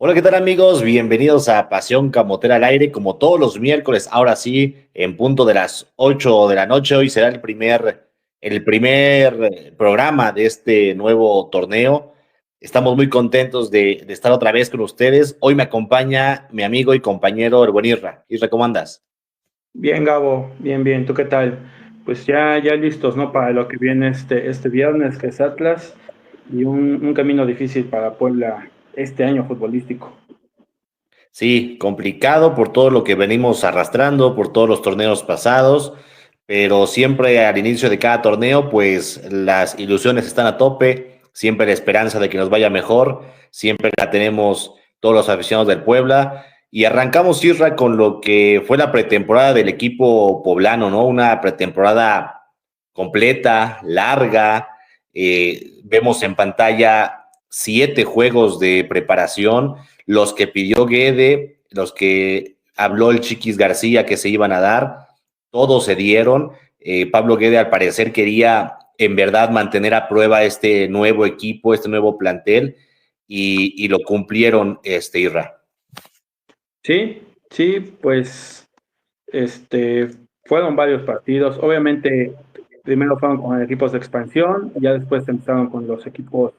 Hola, ¿qué tal amigos? Bienvenidos a Pasión Camotera al Aire, como todos los miércoles, ahora sí, en punto de las 8 de la noche. Hoy será el primer programa de este nuevo torneo. Estamos muy contentos de estar otra vez con ustedes. Hoy me acompaña mi amigo y compañero, el buen Isra. Isra, ¿cómo andas? Bien, Gabo, bien, bien. ¿Tú qué tal? Pues ya listos, ¿no? Para lo que viene este viernes, que es Atlas, y un camino difícil para Puebla este año futbolístico. Sí, complicado por todo lo que venimos arrastrando, por todos los torneos pasados, pero siempre al inicio de cada torneo, pues las ilusiones están a tope, siempre la esperanza de que nos vaya mejor, siempre la tenemos todos los aficionados del Puebla. Y arrancamos, Isra, con lo que fue la pretemporada del equipo poblano, ¿no? Una pretemporada completa, larga. Vemos en pantalla 7 juegos de preparación, los que pidió Guede, los que habló el Chiquis García que se iban a dar, todos se dieron. Pablo Guede al parecer quería en verdad mantener a prueba este nuevo equipo, este nuevo plantel, y lo cumplieron, Irra. Sí, sí, pues este, fueron varios partidos. Obviamente, primero fueron con equipos de expansión, y ya después empezaron con los equipos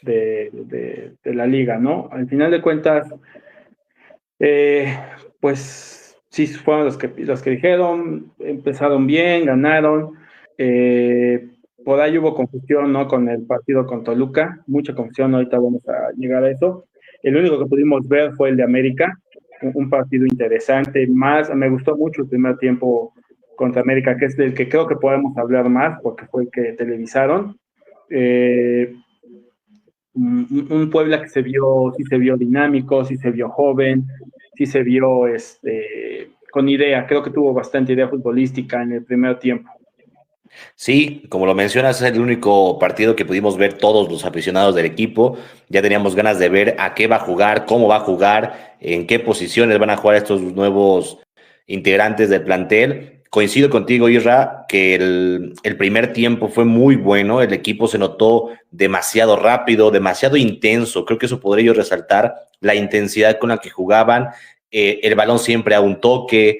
de la liga, ¿no? Al final de cuentas, Eh, pues sí, fueron los que dijeron, empezaron bien, ganaron. Eh, por ahí hubo confusión, ¿no? Con el partido con Toluca, mucha confusión, ahorita vamos a llegar a eso. El único que pudimos ver fue el de América, un partido interesante, más, me gustó mucho el primer tiempo contra América, que es del que creo que podemos hablar más, porque fue el que televisaron. Eh, un Puebla que sí se vio dinámico, sí se vio joven, sí se vio con idea, creo que tuvo bastante idea futbolística en el primer tiempo. Sí, como lo mencionas, es el único partido que pudimos ver todos los aficionados del equipo. Ya teníamos ganas de ver a qué va a jugar, cómo va a jugar, en qué posiciones van a jugar estos nuevos integrantes del plantel. Coincido contigo, Isra, que el primer tiempo fue muy bueno. El equipo se notó demasiado rápido, demasiado intenso. Creo que eso podría yo resaltar, la intensidad con la que jugaban. El balón siempre a un toque.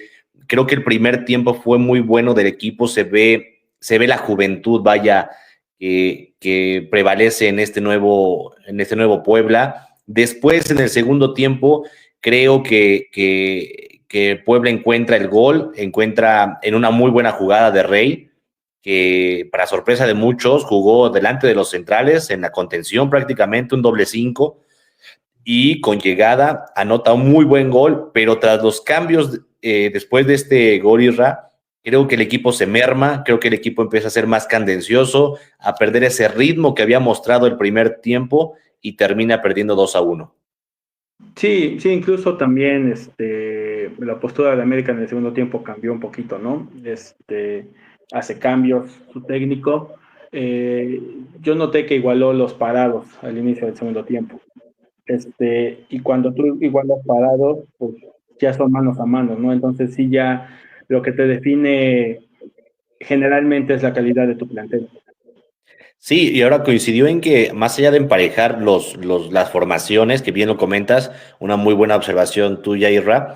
Creo que el primer tiempo fue muy bueno del equipo. Se ve la juventud, vaya, que prevalece en este nuevo Puebla. Después, en el segundo tiempo, creo que Puebla encuentra el gol, encuentra en una muy buena jugada de Rey, que para sorpresa de muchos jugó delante de los centrales, en la contención prácticamente, un doble cinco, y con llegada anota un muy buen gol, pero tras los cambios después de este gol, Irra, creo que el equipo se merma, creo que el equipo empieza a ser más candencioso, a perder ese ritmo que había mostrado el primer tiempo y termina perdiendo 2-1. Sí, sí, incluso también la postura de América en el segundo tiempo cambió un poquito, ¿no? Hace cambios su técnico. Eh, yo noté que igualó los parados al inicio del segundo tiempo. Y cuando tú igualas parados, pues ya son manos a manos, ¿no? Entonces sí, ya lo que te define generalmente es la calidad de tu plantel. Sí, y ahora coincidió en que más allá de emparejar las formaciones, que bien lo comentas, una muy buena observación tuya, Irra,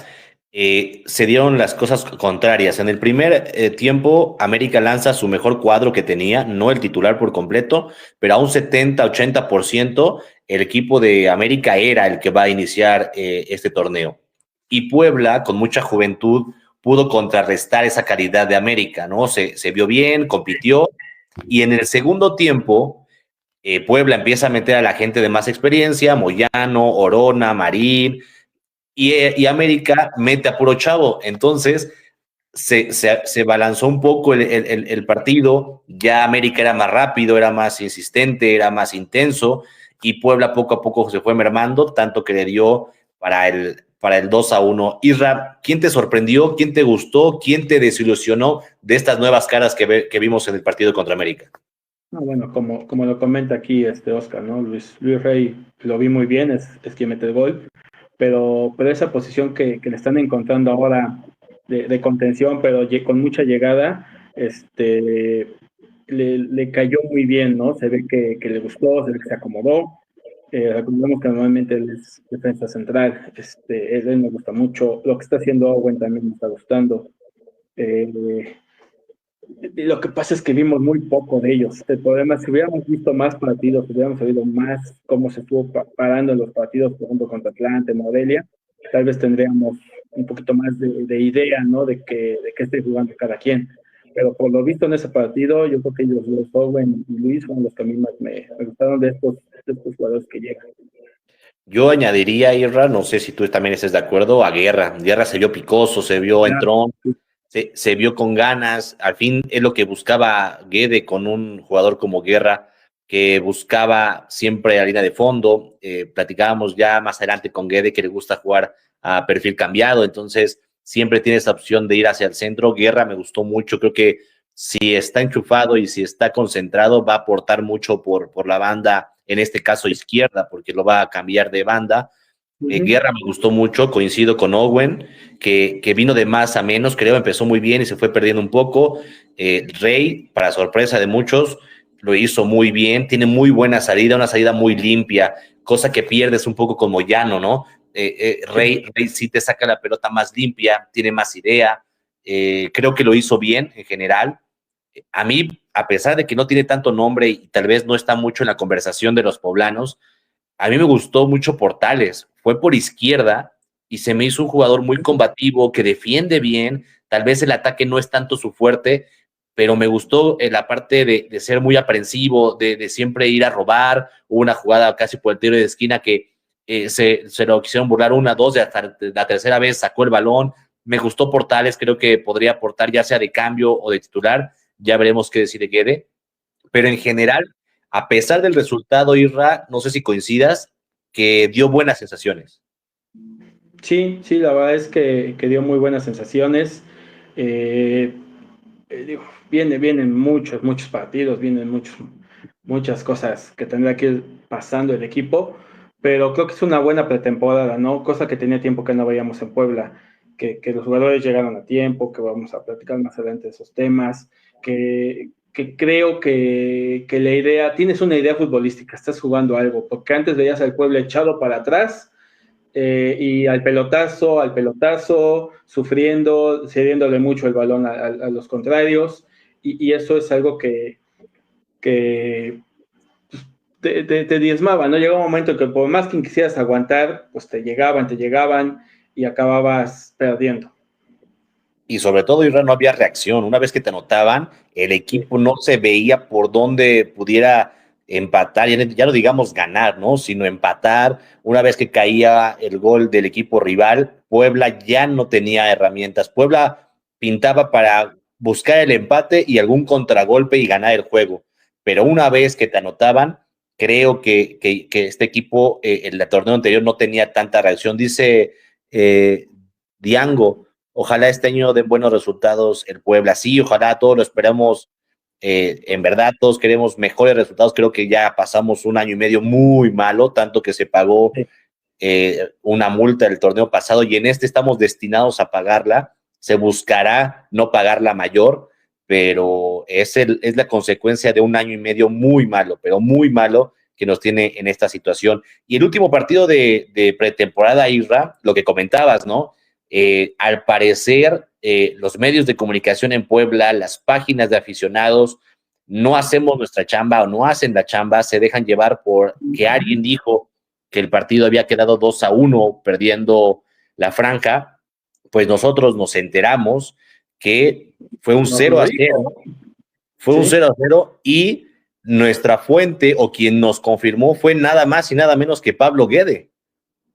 se dieron las cosas contrarias. En el primer tiempo, América lanza su mejor cuadro que tenía, no el titular por completo, pero a un 70-80% el equipo de América era el que va a iniciar este torneo. Y Puebla, con mucha juventud, pudo contrarrestar esa calidad de América, ¿no? Se vio bien, compitió, y en el segundo tiempo, Puebla empieza a meter a la gente de más experiencia, Moyano, Orona, Marín, y América mete a puro chavo. Entonces, se balanzó un poco el partido, ya América era más rápido, era más insistente, era más intenso, y Puebla poco a poco se fue mermando, tanto que le dio para el 2-1. Isra, ¿quién te sorprendió? ¿Quién te gustó? ¿Quién te desilusionó de estas nuevas caras que vimos en el partido contra América? No, bueno, como lo comenta aquí Oscar, ¿no? Luis Rey lo vi muy bien, es quien mete el gol, pero esa posición que le están encontrando ahora de contención, pero con mucha llegada, le cayó muy bien, ¿no? Se ve que le gustó, se ve que se acomodó. Recordemos que normalmente él es defensa central. Él me gusta mucho. Lo que está haciendo Owen también me está gustando. Eh, lo que pasa es que vimos muy poco de ellos. El problema es que si hubiéramos visto más partidos, hubiéramos sabido más cómo se estuvo parando en los partidos, por ejemplo, contra Atlante, Morelia, tal vez tendríamos un poquito más de idea, ¿no? De qué esté jugando cada quien. Pero por lo visto en ese partido, yo creo que ellos, los Owen y Luis, son los que a mí más me gustaron de estos jugadores que llegan. Yo añadiría, Irra, no sé si tú también estés de acuerdo, a Guerra. Guerra se vio picoso, se vio Claro, entrón, sí, se vio con ganas. Al fin es lo que buscaba Guede con un jugador como Guerra, que buscaba siempre la línea de fondo. Platicábamos ya más adelante con Guede que le gusta jugar a perfil cambiado, entonces siempre tiene esa opción de ir hacia el centro. Guerra me gustó mucho, creo que si está enchufado y si está concentrado, va a aportar mucho por la banda, en este caso izquierda, porque lo va a cambiar de banda. Guerra me gustó mucho, coincido con Owen, que vino de más a menos, creo, empezó muy bien y se fue perdiendo un poco. Rey, para sorpresa de muchos, lo hizo muy bien, tiene muy buena salida, una salida muy limpia, cosa que pierdes un poco con Moyano, ¿no? Rey sí te saca la pelota más limpia, tiene más idea, creo que lo hizo bien en general. A mí, a pesar de que no tiene tanto nombre y tal vez no está mucho en la conversación de los poblanos, a mí me gustó mucho Portales, fue por izquierda y se me hizo un jugador muy combativo, que defiende bien, tal vez el ataque no es tanto su fuerte, pero me gustó la parte de ser muy aprensivo, de siempre ir a robar. Hubo una jugada casi por el tiro de esquina que se lo quisieron burlar una, dos, y hasta la tercera vez sacó el balón. Me gustó Portales, creo que podría aportar ya sea de cambio o de titular, ya veremos qué decide Guede, pero en general, a pesar del resultado, Irra, no sé si coincidas, que dio buenas sensaciones. sí, sí, la verdad es que dio muy buenas sensaciones. Eh, Digo, vienen muchos partidos, vienen muchas cosas que tendrá que ir pasando el equipo, pero creo que es una buena pretemporada, ¿no? Cosa que tenía tiempo que no veíamos en Puebla, que los jugadores llegaron a tiempo, que vamos a platicar más adelante de esos temas, que creo que la idea, tienes una idea futbolística, estás jugando algo, porque antes veías al Puebla echado para atrás, y al pelotazo, sufriendo, cediéndole mucho el balón a los contrarios, y eso es algo que te diezmaba, ¿no? Llegaba un momento en que por más que quisieras aguantar, pues te llegaban y acababas perdiendo. Y sobre todo, Irra, no había reacción. Una vez que te anotaban, el Sí, equipo no se veía por dónde pudiera empatar, ya no digamos ganar, ¿no? Sino empatar. Una vez que caía el gol del equipo rival, Puebla ya no tenía herramientas. Puebla pintaba para buscar el empate y algún contragolpe y ganar el juego. Pero una vez que te anotaban, creo que este equipo, en el torneo anterior, no tenía tanta reacción. Dice Diango, ojalá este año den buenos resultados el Puebla. Sí, ojalá todos lo esperamos. En verdad, todos queremos mejores resultados. Creo que ya pasamos un año y medio muy malo, tanto que se pagó sí. una multa del torneo pasado y en este estamos destinados a pagarla. Se buscará no pagarla mayor, pero es la consecuencia de un año y medio muy malo, pero muy malo que nos tiene en esta situación. Y el último partido de pretemporada, Isra, lo que comentabas, ¿no? Al parecer, los medios de comunicación en Puebla, las páginas de aficionados, no hacemos nuestra chamba o no hacen la chamba, se dejan llevar por que alguien dijo que el partido había quedado 2-1 perdiendo la franja, pues nosotros nos enteramos que fue un Nos cero lo a dijo, cero fue un ¿sí? 0-0 y nuestra fuente o quien nos confirmó fue nada más y nada menos que Pablo Guede.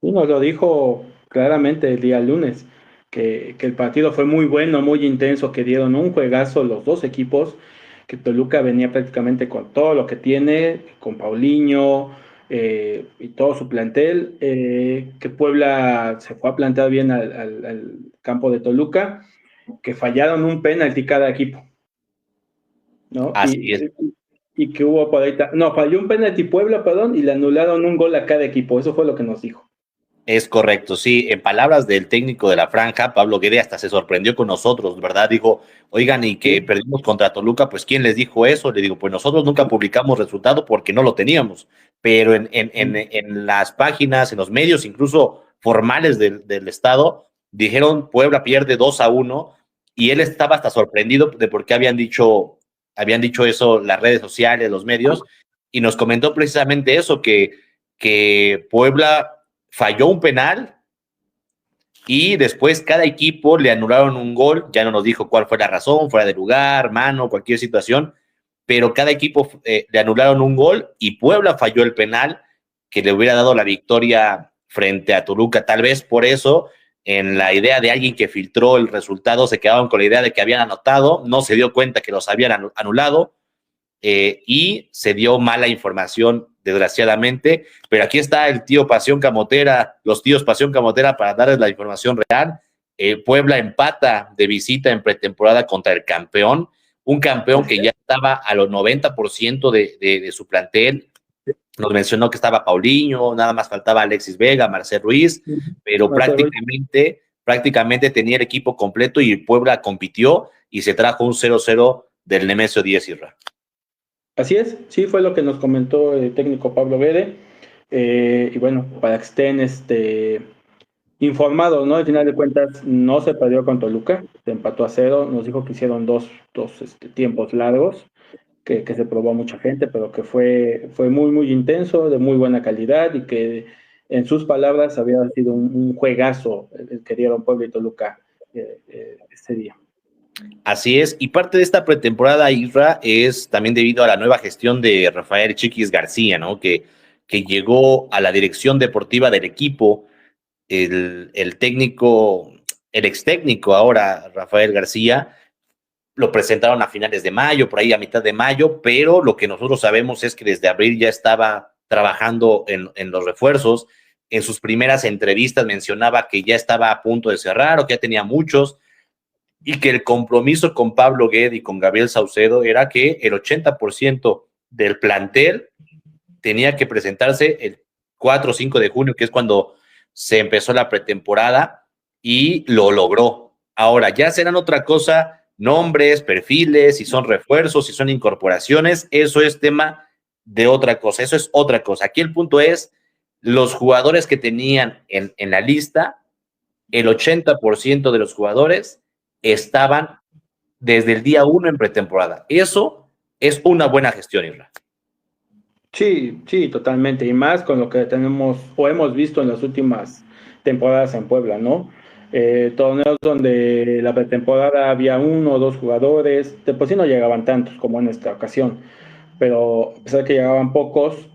Sí, nos lo dijo claramente el día lunes, que el partido fue muy bueno, muy intenso, que dieron un juegazo los dos equipos, que Toluca venía prácticamente con todo lo que tiene, con Paulinho y todo su plantel, que Puebla se fue a plantar bien al campo de Toluca, que fallaron un penalti cada equipo, ¿no? Así es. Y que hubo por ahí, no, falló un penalti Puebla, perdón, y le anularon un gol a cada equipo, eso fue lo que nos dijo. Es correcto, sí. En palabras del técnico de la franja, Pablo Guede, hasta se sorprendió con nosotros, ¿verdad? Dijo, oigan, y que Sí, perdimos contra Toluca, pues ¿quién les dijo eso? Le digo, pues nosotros nunca publicamos resultado porque no lo teníamos, pero en las páginas, en los medios, incluso formales del estado, dijeron Puebla pierde 2-1 y él estaba hasta sorprendido de por qué habían dicho eso las redes sociales, los medios, y nos comentó precisamente eso, que Puebla falló un penal y después cada equipo le anularon un gol, ya no nos dijo cuál fue la razón, fuera de lugar, mano, cualquier situación, pero cada equipo le anularon un gol y Puebla falló el penal que le hubiera dado la victoria frente a Toluca. Tal vez por eso, en la idea de alguien que filtró el resultado, se quedaban con la idea de que habían anotado, no se dio cuenta que los habían anulado, y se dio mala información, desgraciadamente, pero aquí está el tío Pasión Camotera, los tíos Pasión Camotera para darles la información real. Puebla empata de visita en pretemporada contra el campeón, un campeón que ya estaba a los 90% de su plantel. Nos mencionó que estaba Paulinho, nada más faltaba Alexis Vega, Marcel Ruiz, pero prácticamente tenía el equipo completo y Puebla compitió y se trajo un 0-0 del Nemesio 10 Irra. así es, sí fue lo que nos comentó el técnico Pablo Guede. Y bueno, para que estén informados, ¿no? Al final de cuentas no se perdió con Toluca, se empató a 0, nos dijo que hicieron dos tiempos largos, que se probó a mucha gente, pero que fue muy, muy intenso, de muy buena calidad y que en sus palabras había sido un juegazo el que dieron Puebla y Toluca ese día. Así es, y parte de esta pretemporada, Isra, es también debido a la nueva gestión de Rafael Chiquis García, ¿no? Que llegó a la dirección deportiva del equipo, el técnico, el ex técnico ahora, Rafael García, lo presentaron a finales de mayo, por ahí a mitad de mayo, pero lo que nosotros sabemos es que desde abril ya estaba trabajando en los refuerzos. En sus primeras entrevistas mencionaba que ya estaba a punto de cerrar o que ya tenía muchos, y que el compromiso con Pablo Guede y con Gabriel Saucedo era que el 80% del plantel tenía que presentarse el 4 o 5 de junio, que es cuando se empezó la pretemporada, y lo logró. Ahora, ya serán otra cosa, nombres, perfiles, si son refuerzos, si son incorporaciones, eso es tema de otra cosa, eso es otra cosa. Aquí el punto es los jugadores que tenían en la lista, el 80% de los jugadores estaban desde el día 1 en pretemporada. Eso es una buena gestión, Isra. Sí, sí, totalmente. Y más con lo que tenemos o hemos visto en las últimas temporadas en Puebla, ¿no? Torneos donde la pretemporada había uno o dos jugadores, de por sí no llegaban tantos como en esta ocasión, pero a pesar de que llegaban pocos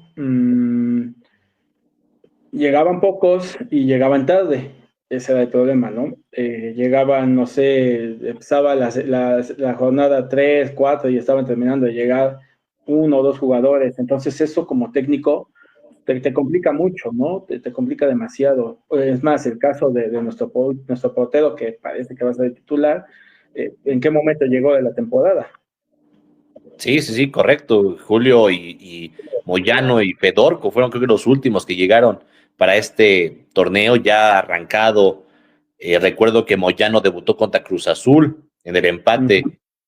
y llegaban tarde. Ese era el problema, ¿no? Llegaban, no sé, empezaba la jornada 3, 4 y estaban terminando de llegar uno o dos jugadores. Entonces eso como técnico te complica mucho, ¿no? Te complica demasiado. Es más, el caso de nuestro portero, que parece que va a ser el titular, ¿en qué momento llegó de la temporada? Sí, sí, sí, correcto. Julio y Moyano y Fedorco fueron creo que los últimos que llegaron para este torneo ya arrancado. Recuerdo que Moyano debutó contra Cruz Azul en el empate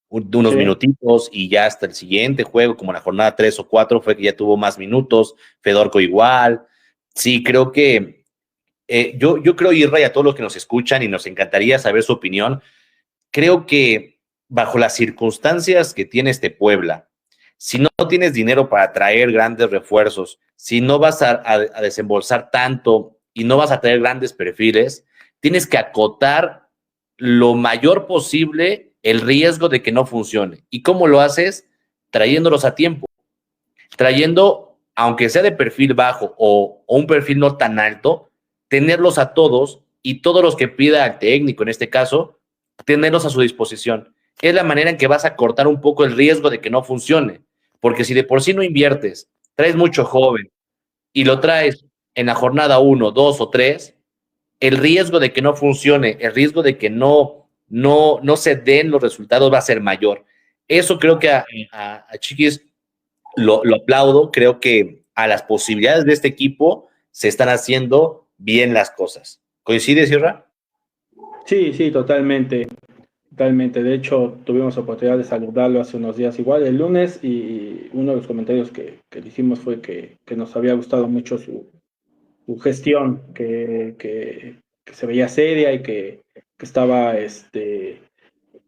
de unos Sí. minutitos y ya hasta el siguiente juego, como la jornada 3 o 4, fue que ya tuvo más minutos. Fedorco igual. Sí, creo que yo creo, Irra, y a todos los que nos escuchan y nos encantaría saber su opinión, creo que bajo las circunstancias que tiene este Puebla, si no tienes dinero para traer grandes refuerzos, si no vas a desembolsar tanto y no vas a traer grandes perfiles, tienes que acotar lo mayor posible el riesgo de que no funcione. ¿Y cómo lo haces? Trayéndolos a tiempo, trayendo, aunque sea de perfil bajo o un perfil no tan alto, tenerlos a todos y todos los que pida el técnico, en este caso, tenerlos a su disposición. Es la manera en que vas a cortar un poco el riesgo de que no funcione, porque si de por sí no inviertes, traes mucho joven y lo traes en la jornada 1, 2 o 3, el riesgo de que no funcione, el riesgo de que no se den los resultados va a ser mayor. Eso creo que a Chiquis lo aplaudo, creo que a las posibilidades de este equipo se están haciendo bien las cosas. ¿Coincides, Sierra? Sí, sí, totalmente. Totalmente. De hecho, tuvimos oportunidad de saludarlo hace unos días igual, el lunes, y uno de los comentarios que le hicimos fue que nos había gustado mucho su gestión, que se veía seria y que estaba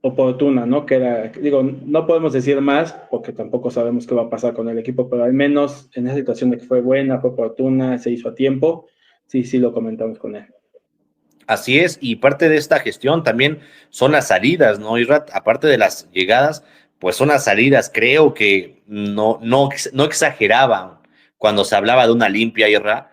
oportuna, ¿no? Que era, digo, no podemos decir más porque tampoco sabemos qué va a pasar con el equipo, pero al menos en esa situación de que fue buena, fue oportuna, se hizo a tiempo, sí, sí lo comentamos con él. Así es, y parte de esta gestión también son las salidas, ¿no, Irrat? Aparte de las llegadas, pues son las salidas. Creo que no exageraban cuando se hablaba de una limpia, Irrat,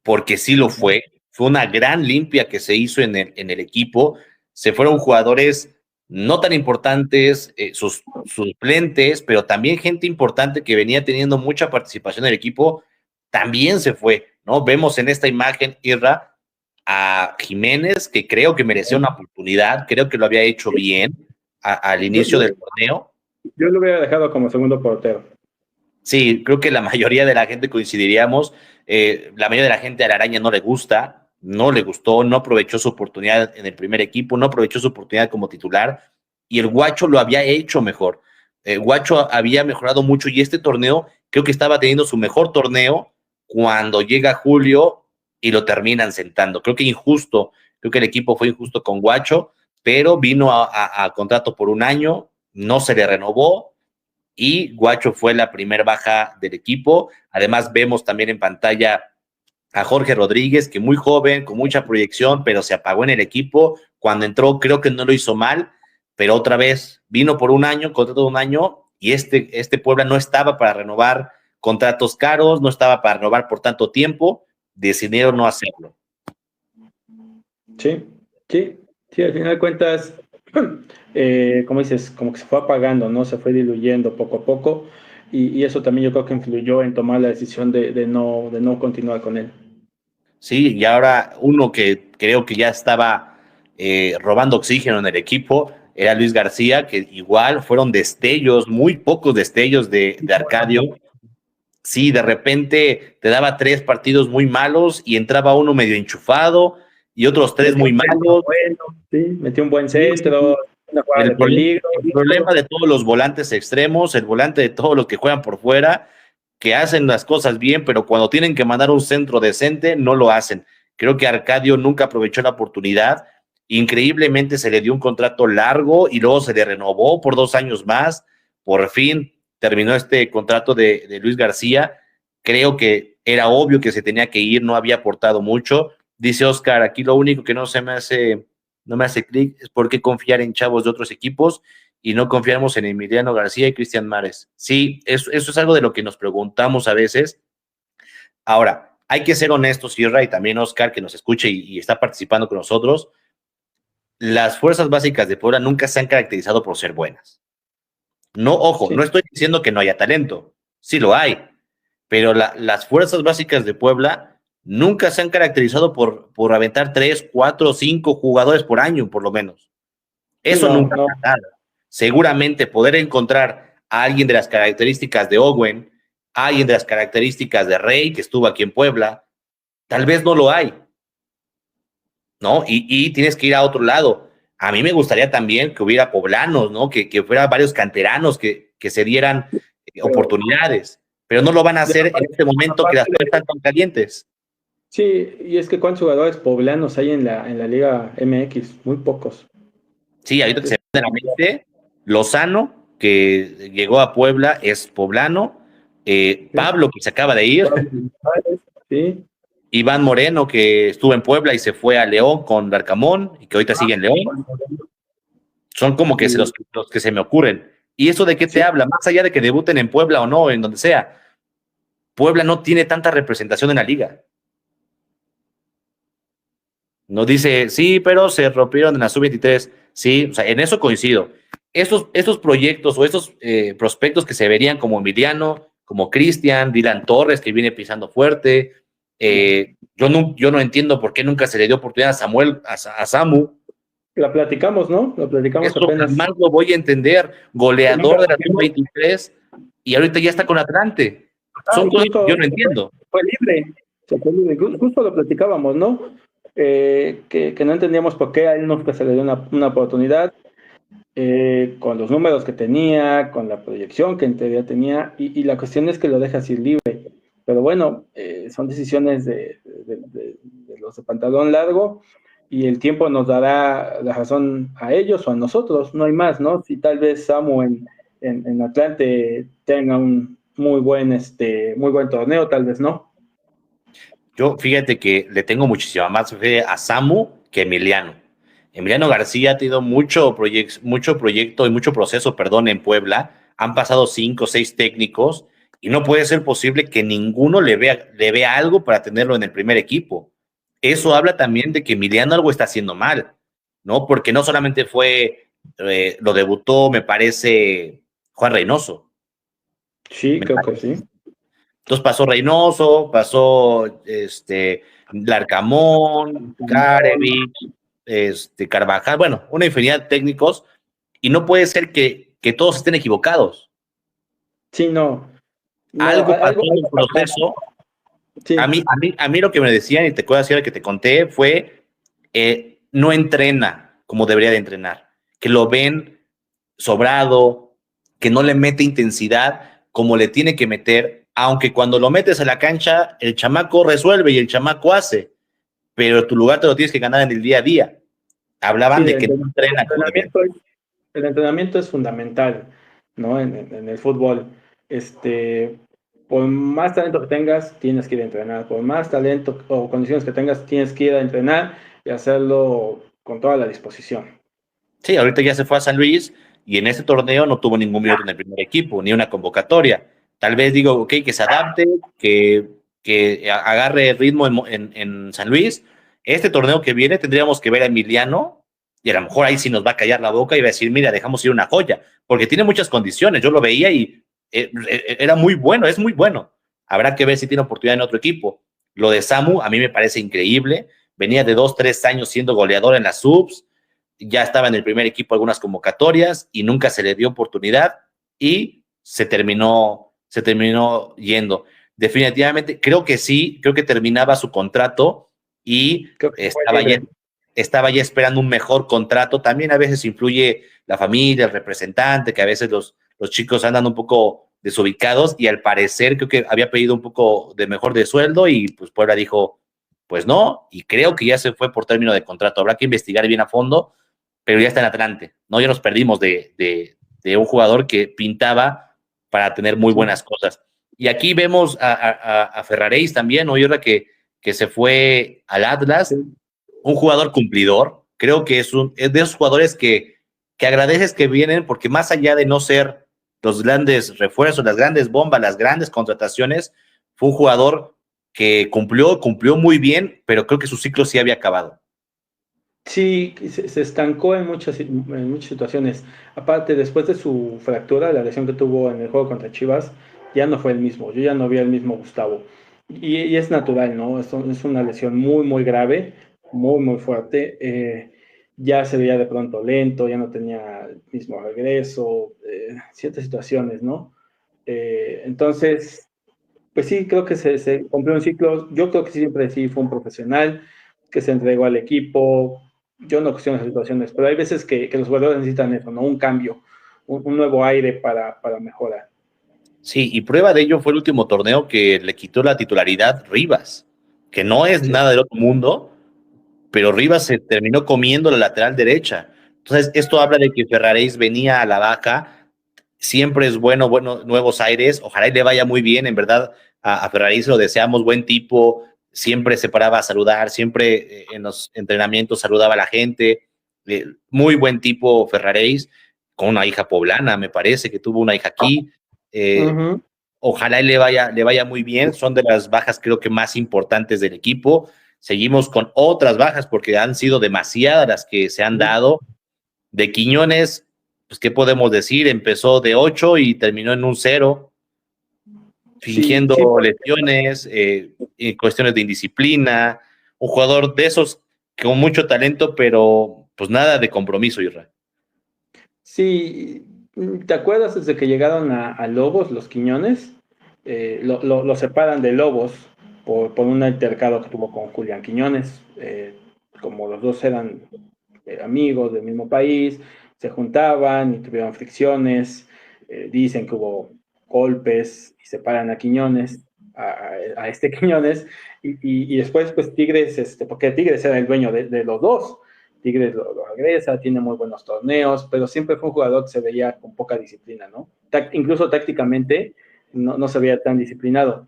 porque sí lo fue. Fue una gran limpia que se hizo en el equipo. Se fueron jugadores no tan importantes, sus suplentes, pero también gente importante que venía teniendo mucha participación en el equipo, también se fue, ¿no? Vemos en esta imagen, Irra, a Jiménez, que creo que merecía una oportunidad, creo que lo había hecho bien al Yo, inicio yo, del torneo. yo lo hubiera dejado como segundo portero. Sí, creo que la mayoría de la gente coincidiríamos. La mayoría de la gente a la Araña no le gusta, no le gustó, no aprovechó su oportunidad en el primer equipo, no aprovechó su oportunidad como titular, y el Guacho lo había hecho mejor. Guacho había mejorado mucho y este torneo creo que estaba teniendo su mejor torneo cuando llega Julio y lo terminan sentando. Creo que injusto, creo que el equipo fue injusto con Guacho, pero vino a contrato por un año, no se le renovó y Guacho fue la primer baja del equipo. Además, vemos también en pantalla a Jorge Rodríguez, que muy joven, con mucha proyección, pero se apagó en el equipo. Cuando entró, creo que no lo hizo mal, pero otra vez vino por un año, contrato de un año, y este Puebla no estaba para renovar contratos caros, no estaba para renovar por tanto tiempo, decidieron no hacerlo. Sí, sí, sí, al final de cuentas, como dices, como que se fue apagando, ¿no? Se fue diluyendo poco a poco y eso también yo creo que influyó en tomar la decisión de no continuar con él. Sí, y ahora uno que creo que ya estaba robando oxígeno en el equipo era Luis García, que igual fueron destellos, muy pocos destellos de Arcadio. Sí, de repente te daba 3 partidos muy malos y entraba uno medio enchufado y otros 3 Metió muy un malos. centro bueno, sí, metió un buen Sí, sí, centro, sí. una jugada de peligro. El problema de todos los volantes extremos, el volante de todos los que juegan por fuera, que hacen las cosas bien, pero cuando tienen que mandar un centro decente, no lo hacen. Creo que Arcadio nunca aprovechó la oportunidad. Increíblemente se le dio un contrato largo y luego se le renovó por 2 años más. Por fin terminó este contrato de Luis García. Creo que era obvio que se tenía que ir, no había aportado mucho. Dice Oscar, aquí lo único que no me hace clic es por qué confiar en chavos de otros equipos y no confiamos en Emiliano García y Cristian Mares. Sí, eso es algo de lo que nos preguntamos a veces. Ahora, hay que ser honestos, Sierra, y también Oscar, que nos escuche y está participando con nosotros. Las fuerzas básicas de Puebla nunca se han caracterizado por ser buenas. No, ojo, Sí, no estoy diciendo que no haya talento, sí lo hay, pero las fuerzas básicas de Puebla nunca se han caracterizado por aventar 3, 4, 5 jugadores por año, por lo menos. sí, Eso no, nunca no. ha pasado. Seguramente poder encontrar a alguien de las características de Owen, a alguien de las características de Rey, que estuvo aquí en Puebla, tal vez no lo hay, ¿no? Y tienes que ir a otro lado. A mí me gustaría también que hubiera poblanos, ¿no? Que fuera varios canteranos que se dieran Pero oportunidades, pero no lo van a ya hacer en este momento que las aparte cosas están tan calientes. sí, y es que cuántos jugadores poblanos hay en la Liga MX, muy pocos. Sí, ahorita que Es se me viene a la mente, Lozano, que llegó a Puebla, es poblano, Pablo, que se acaba de ir, sí, Iván Moreno, que estuvo en Puebla y se fue a León con Larcamón, y que ahorita sigue en León. Son como que y los que se me ocurren. ¿Y eso de qué te sí, habla? Más allá de que debuten en Puebla o no, en donde sea, Puebla no tiene tanta representación en la liga. Nos dice, sí, pero se rompieron en la sub-23. Sí, o sea, en eso coincido. Estos proyectos o estos prospectos que se verían como Emiliano, como Cristian, Dylan Torres, que viene pisando fuerte. Yo no entiendo por qué nunca se le dio oportunidad a Samuel, a Samu. la platicamos, ¿no? La platicamos Eso apenas. jamás lo voy a entender. Nunca Goleador de la supimos, sub-23 y ahorita ya está con Atlante. Son cosas que incluso yo no entiendo. fue libre. Justo lo platicábamos, ¿no? Que no entendíamos por qué a él nunca se le dio una oportunidad, con los números que tenía, con la proyección que en teoría tenía, y la cuestión es que lo deja así libre. Pero bueno, son decisiones de los de pantalón largo, y el tiempo nos dará la razón a ellos o a nosotros, no hay más, ¿no? Si tal vez Samu en Atlante tenga un muy buen torneo, tal vez no. Yo fíjate que le tengo muchísima más fe a Samu que a Emiliano. Emiliano García ha tenido mucho proyecto y mucho proceso, perdón, en Puebla. Han pasado 5 o 6 técnicos y no puede ser posible que ninguno le vea algo para tenerlo en el primer equipo. Eso habla también de que Emiliano algo está haciendo mal, ¿no? Porque no solamente lo debutó, me parece, Juan Reynoso. Sí, Me creo que sí. Entonces pasó Reynoso, pasó Larcamón, Karevich, Carvajal, bueno, una infinidad de técnicos, y no puede ser que todos estén equivocados. Sí, no. No, Algo pasó algo en el pasó. proceso. A Sí, mí, a mí, a mí lo que me decían, y te puedo decir que te conté, fue no entrena como debería de entrenar, que lo ven sobrado, que no le mete intensidad como le tiene que meter, aunque cuando lo metes a la cancha, el chamaco resuelve y el chamaco hace, pero tu lugar te lo tienes que ganar en el día a día. sí, Hablaban de que no entrena como debería. el entrenamiento es fundamental, ¿no? En el fútbol. Este, por más talento que tengas, tienes que ir a entrenar. Por más talento o condiciones que tengas, tienes que ir a entrenar y hacerlo con toda la disposición. Sí, ahorita ya se fue a San Luis y en ese torneo no tuvo ningún minuto en el primer equipo, ni una convocatoria. Tal vez digo, ok, que se adapte, que agarre ritmo en San Luis. Este torneo que viene tendríamos que ver a Emiliano y a lo mejor ahí sí nos va a callar la boca y va a decir, mira, dejamos ir una joya, porque tiene muchas condiciones. Yo lo veía y era muy bueno, es muy bueno. Habrá que ver si tiene oportunidad en otro equipo. Lo de Samu a mí me parece increíble. Venía de 2, 3 años siendo goleador en las subs, ya estaba en el primer equipo algunas convocatorias y nunca se le dio oportunidad y se terminó yendo. Definitivamente, creo que sí, creo que terminaba su contrato y Creo que fue estaba ya, libre. estaba ya esperando un mejor contrato. También a veces influye la familia, el representante, que a veces los chicos andan un poco desubicados y al parecer creo que había pedido un poco de mejor de sueldo y pues Puebla dijo, pues no, y creo que ya se fue por término de contrato. Habrá que investigar bien a fondo, pero ya está en Atlante, ¿no? Ya nos perdimos de un jugador que pintaba para tener muy Sí, buenas cosas. Y aquí vemos a Ferraréis también, ¿no? Y ahora que se fue al Atlas, sí. un jugador cumplidor, creo que es de esos jugadores que agradeces que vienen, porque más allá de no ser los grandes refuerzos, las grandes bombas, las grandes contrataciones, fue un jugador que cumplió muy bien, pero creo que su ciclo sí había acabado. Sí, se estancó en muchas situaciones. Aparte, después de su fractura, la lesión que tuvo en el juego contra Chivas, ya no fue el mismo. Yo ya no vi el mismo Gustavo. Y es natural, ¿no? Es una lesión muy grave, muy fuerte. Ya se veía de pronto lento, ya no tenía el mismo regreso, ciertas situaciones, ¿no? Entonces, pues sí, creo que se cumplió un ciclo. Yo creo que siempre sí fue un profesional que se entregó al equipo. Yo no cuestiono las situaciones, pero hay veces que los jugadores necesitan eso, ¿no? Un cambio, un nuevo aire para mejorar. Sí, y prueba de ello fue el último torneo que le quitó la titularidad Rivas, que no es Sí. nada del otro mundo, pero Rivas se terminó comiendo la lateral derecha. Entonces, esto habla de que Ferraréis venía a la baja, siempre es bueno, nuevos aires, ojalá y le vaya muy bien, en verdad, a Ferraréis lo deseamos, buen tipo, siempre se paraba a saludar, siempre en los entrenamientos saludaba a la gente, muy buen tipo Ferraréis, con una hija poblana, me parece, que tuvo una hija aquí. Eh, Ujú. Ojalá y le vaya muy bien. Son de las bajas creo que más importantes del equipo. Seguimos con otras bajas porque han sido demasiadas las que se han dado. De Quiñones, pues, ¿qué podemos decir? Empezó de 8 y terminó en un 0, Sí, sí, fingiendo lesiones, cuestiones de indisciplina. Un jugador de esos con mucho talento, pero pues nada de compromiso, Israel. sí. ¿Te acuerdas desde que llegaron a Lobos, los Quiñones? Lo separan de Lobos por un altercado que tuvo con Julián Quiñones. Como los dos eran amigos del mismo país, se juntaban y tuvieron fricciones. Dicen que hubo golpes y separan a Quiñones, a este Quiñones, y después pues Tigres, porque Tigres era el dueño de los dos. Tigres lo regresa, tiene muy buenos torneos, pero siempre fue un jugador que se veía con poca disciplina, ¿no? Incluso tácticamente no se veía tan disciplinado.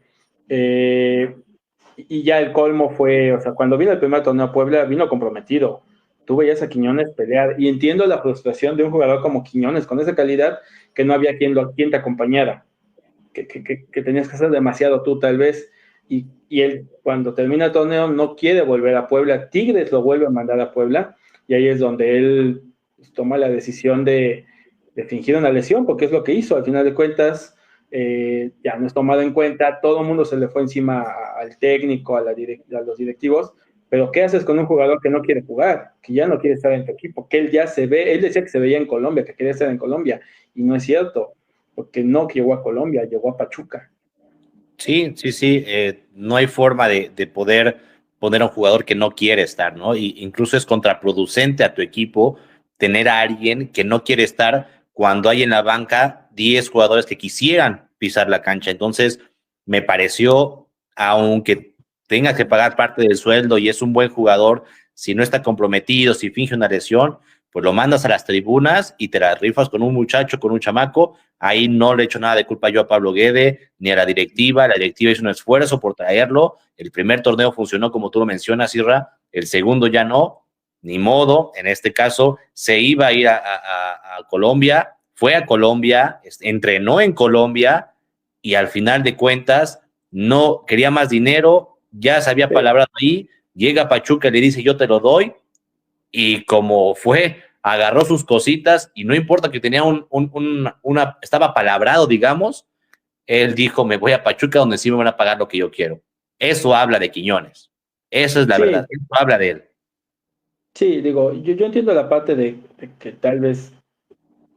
Y ya el colmo fue, o sea, cuando vino el primer torneo a Puebla, vino comprometido. Tú veías a Quiñones pelear, y entiendo la frustración de un jugador como Quiñones, con esa calidad, que no había quien te acompañara, que tenías que hacer demasiado tú tal vez, y él cuando termina el torneo no quiere volver a Puebla. Tigres lo vuelve a mandar a Puebla, y ahí es donde él toma la decisión de fingir una lesión, porque es lo que hizo, al final de cuentas. Ya no es tomado en cuenta, todo el mundo se le fue encima al técnico, a los directivos, pero ¿qué haces con un jugador que no quiere jugar, que ya no quiere estar en tu equipo, que él ya se ve, él decía que se veía en Colombia, que quería estar en Colombia, y no es cierto, porque no llegó a Colombia, llegó a Pachuca. Sí, sí, sí, no hay forma de poder poner a un jugador que no quiere estar, ¿no? Y incluso es contraproducente a tu equipo tener a alguien que no quiere estar cuando hay en la banca 10 jugadores que quisieran pisar la cancha. Entonces, me pareció, aunque tenga que pagar parte del sueldo y es un buen jugador, si no está comprometido, si finge una lesión, pues lo mandas a las tribunas y te las rifas con un muchacho, con un chamaco. Ahí no le echo nada de culpa yo a Pablo Guede ni a la directiva. La directiva hizo un esfuerzo por traerlo. El primer torneo funcionó como tú lo mencionas, Isra. El segundo ya no. Ni modo. En este caso se iba a ir a Colombia. Fue a Colombia, entrenó en Colombia y al final de cuentas no quería más dinero. Ya se había palabrado ahí. Llega Pachuca y le dice yo te lo doy. Y como fue, agarró sus cositas y no importa que tenía estaba palabrado, digamos, él dijo, me voy a Pachuca donde sí me van a pagar lo que yo quiero. Eso habla de Quiñones. Esa es la verdad. Sí, Eso habla de él. sí, digo, yo entiendo la parte de que tal vez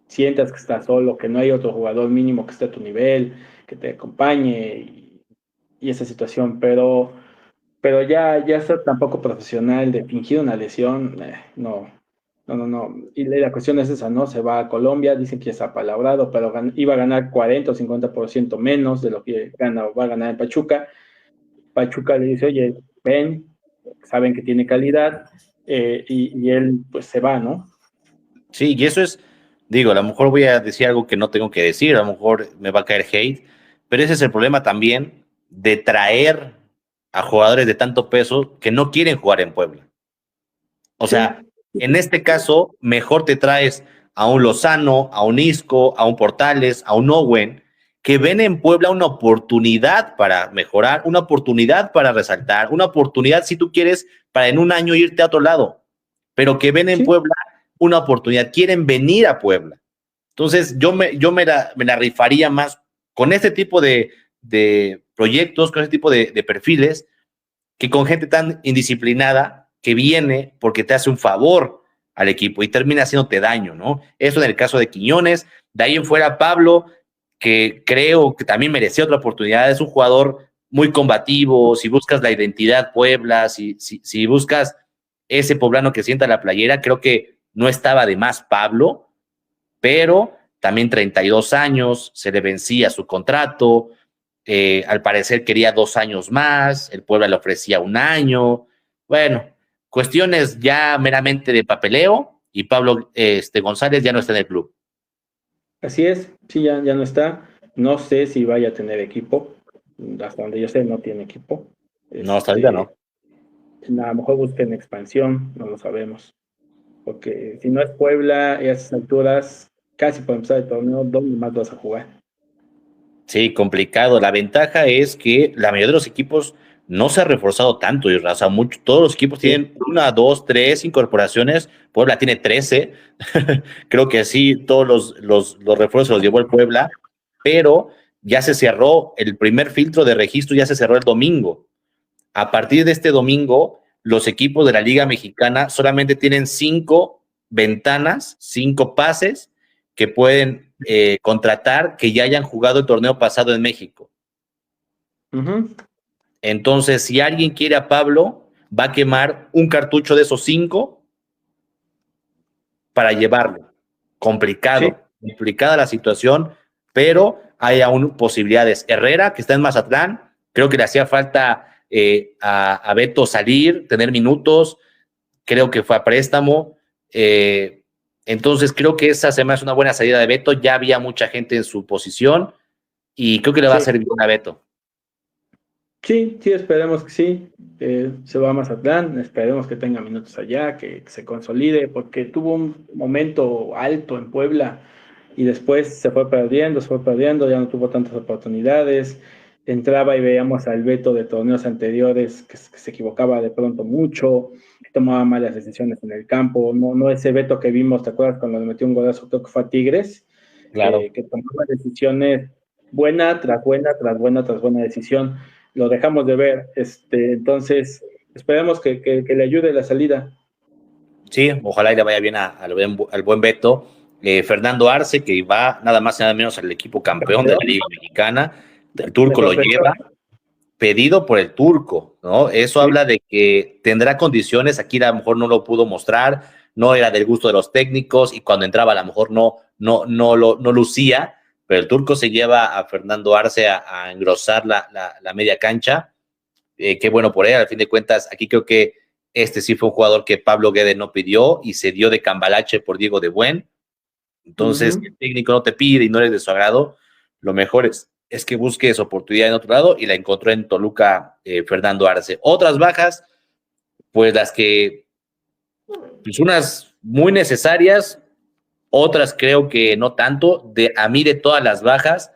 sientas que estás solo, que no hay otro jugador mínimo que esté a tu nivel, que te acompañe, y esa situación, pero ya ser tampoco profesional de fingir una lesión, no, no, no, no. Y la cuestión es esa, ¿no? Se va a Colombia, dicen que ya está palabrado, pero iba a ganar 40 o 50% menos de lo que va a ganar en Pachuca. Pachuca le dice, oye, ven, saben que tiene calidad, y él pues se va, ¿no? Sí, y eso es, digo, a lo mejor voy a decir algo que no tengo que decir, a lo mejor me va a caer hate, pero ese es el problema también de traer a jugadores de tanto peso que no quieren jugar en Puebla. O Sí, sea, en este caso, mejor te traes a un Lozano, a un Isco, a un Portales, a un Owen, que ven en Puebla una oportunidad para mejorar, una oportunidad para resaltar, una oportunidad, si tú quieres, para en un año irte a otro lado, pero que ven en sí, Puebla una oportunidad, quieren venir a Puebla. Entonces, yo me la rifaría más con este tipo de proyectos, con este tipo de perfiles, que con gente tan indisciplinada que viene porque te hace un favor al equipo y termina haciéndote daño, ¿no? Eso en el caso de Quiñones. De ahí en fuera, Pablo, que creo que también merecía otra oportunidad, es un jugador muy combativo. Si buscas la identidad Puebla, si buscas ese poblano que sienta la playera, creo que no estaba de más Pablo, pero también 32 años, se le vencía su contrato, al parecer quería 2 años más, el Puebla le ofrecía un año. Bueno, cuestiones ya meramente de papeleo y Pablo González ya no está en el club. así es, sí, ya no está. No sé si vaya a tener equipo, hasta donde yo sé no tiene equipo. No, hasta ahorita no. A lo mejor busquen expansión, no lo sabemos, porque si no es Puebla y a esas alturas, casi para empezar el torneo, ¿dónde más vas a jugar? Sí, complicado. La ventaja es que la mayoría de los equipos no se ha reforzado tanto, y o sea, todos los equipos Sí. tienen una, dos, tres incorporaciones. Puebla tiene 13. Creo que sí, todos los refuerzos los llevó el Puebla, pero ya se cerró el primer filtro de registro, ya se cerró el domingo. A partir de este domingo, los equipos de la Liga Mexicana solamente tienen 5 ventanas, 5 pases que pueden contratar que ya hayan jugado el torneo pasado en México. Ujú. Entonces, si alguien quiere a Pablo, va a quemar un cartucho de esos 5 para llevarlo. Sí, Complicada la situación, pero hay aún posibilidades. Herrera, que está en Mazatlán, creo que le hacía falta a Beto salir, tener minutos, creo que fue a préstamo. Entonces, creo que esa se me hace una buena salida de Beto. Ya había mucha gente en su posición y creo que le va a sí. servir bien a Beto. Sí, sí, esperemos que sí. Se va a Mazatlán, esperemos que tenga minutos allá, que se consolide, porque tuvo un momento alto en Puebla y después se fue perdiendo, ya no tuvo tantas oportunidades. Entraba y veíamos al Beto de torneos anteriores que se equivocaba de pronto mucho, que tomaba malas decisiones en el campo. No, no ese Beto que vimos, ¿te acuerdas cuando le metió un golazo, creo que fue a Tigres? Claro. Que tomaba decisiones buena tras buena, tras buena, tras buena decisión. Lo dejamos de ver. Entonces, esperemos que le ayude la salida. Sí, ojalá y le vaya bien al buen Beto. Fernando Arce, que va nada más y nada menos al equipo campeón de la Liga Mexicana. El De turco lo profesor. lleva, pedido por el turco, ¿no? Eso Sí, habla de que tendrá condiciones, aquí a lo mejor no lo pudo mostrar, no era del gusto de los técnicos y cuando entraba a lo mejor no lucía, pero el turco se lleva a Fernando Arce a engrosar la media cancha. Qué bueno por él, al fin de cuentas, aquí creo que este sí fue un jugador que Pablo Guede no pidió y se dio de cambalache por Diego de Buen. Entonces, si ujú, el técnico no te pide y no eres de su agrado, lo mejor es que busques oportunidad en otro lado y la encontró en Toluca Fernando Arce. Otras bajas, pues las que, pues unas muy necesarias, otras creo que no tanto. A mí de todas las bajas,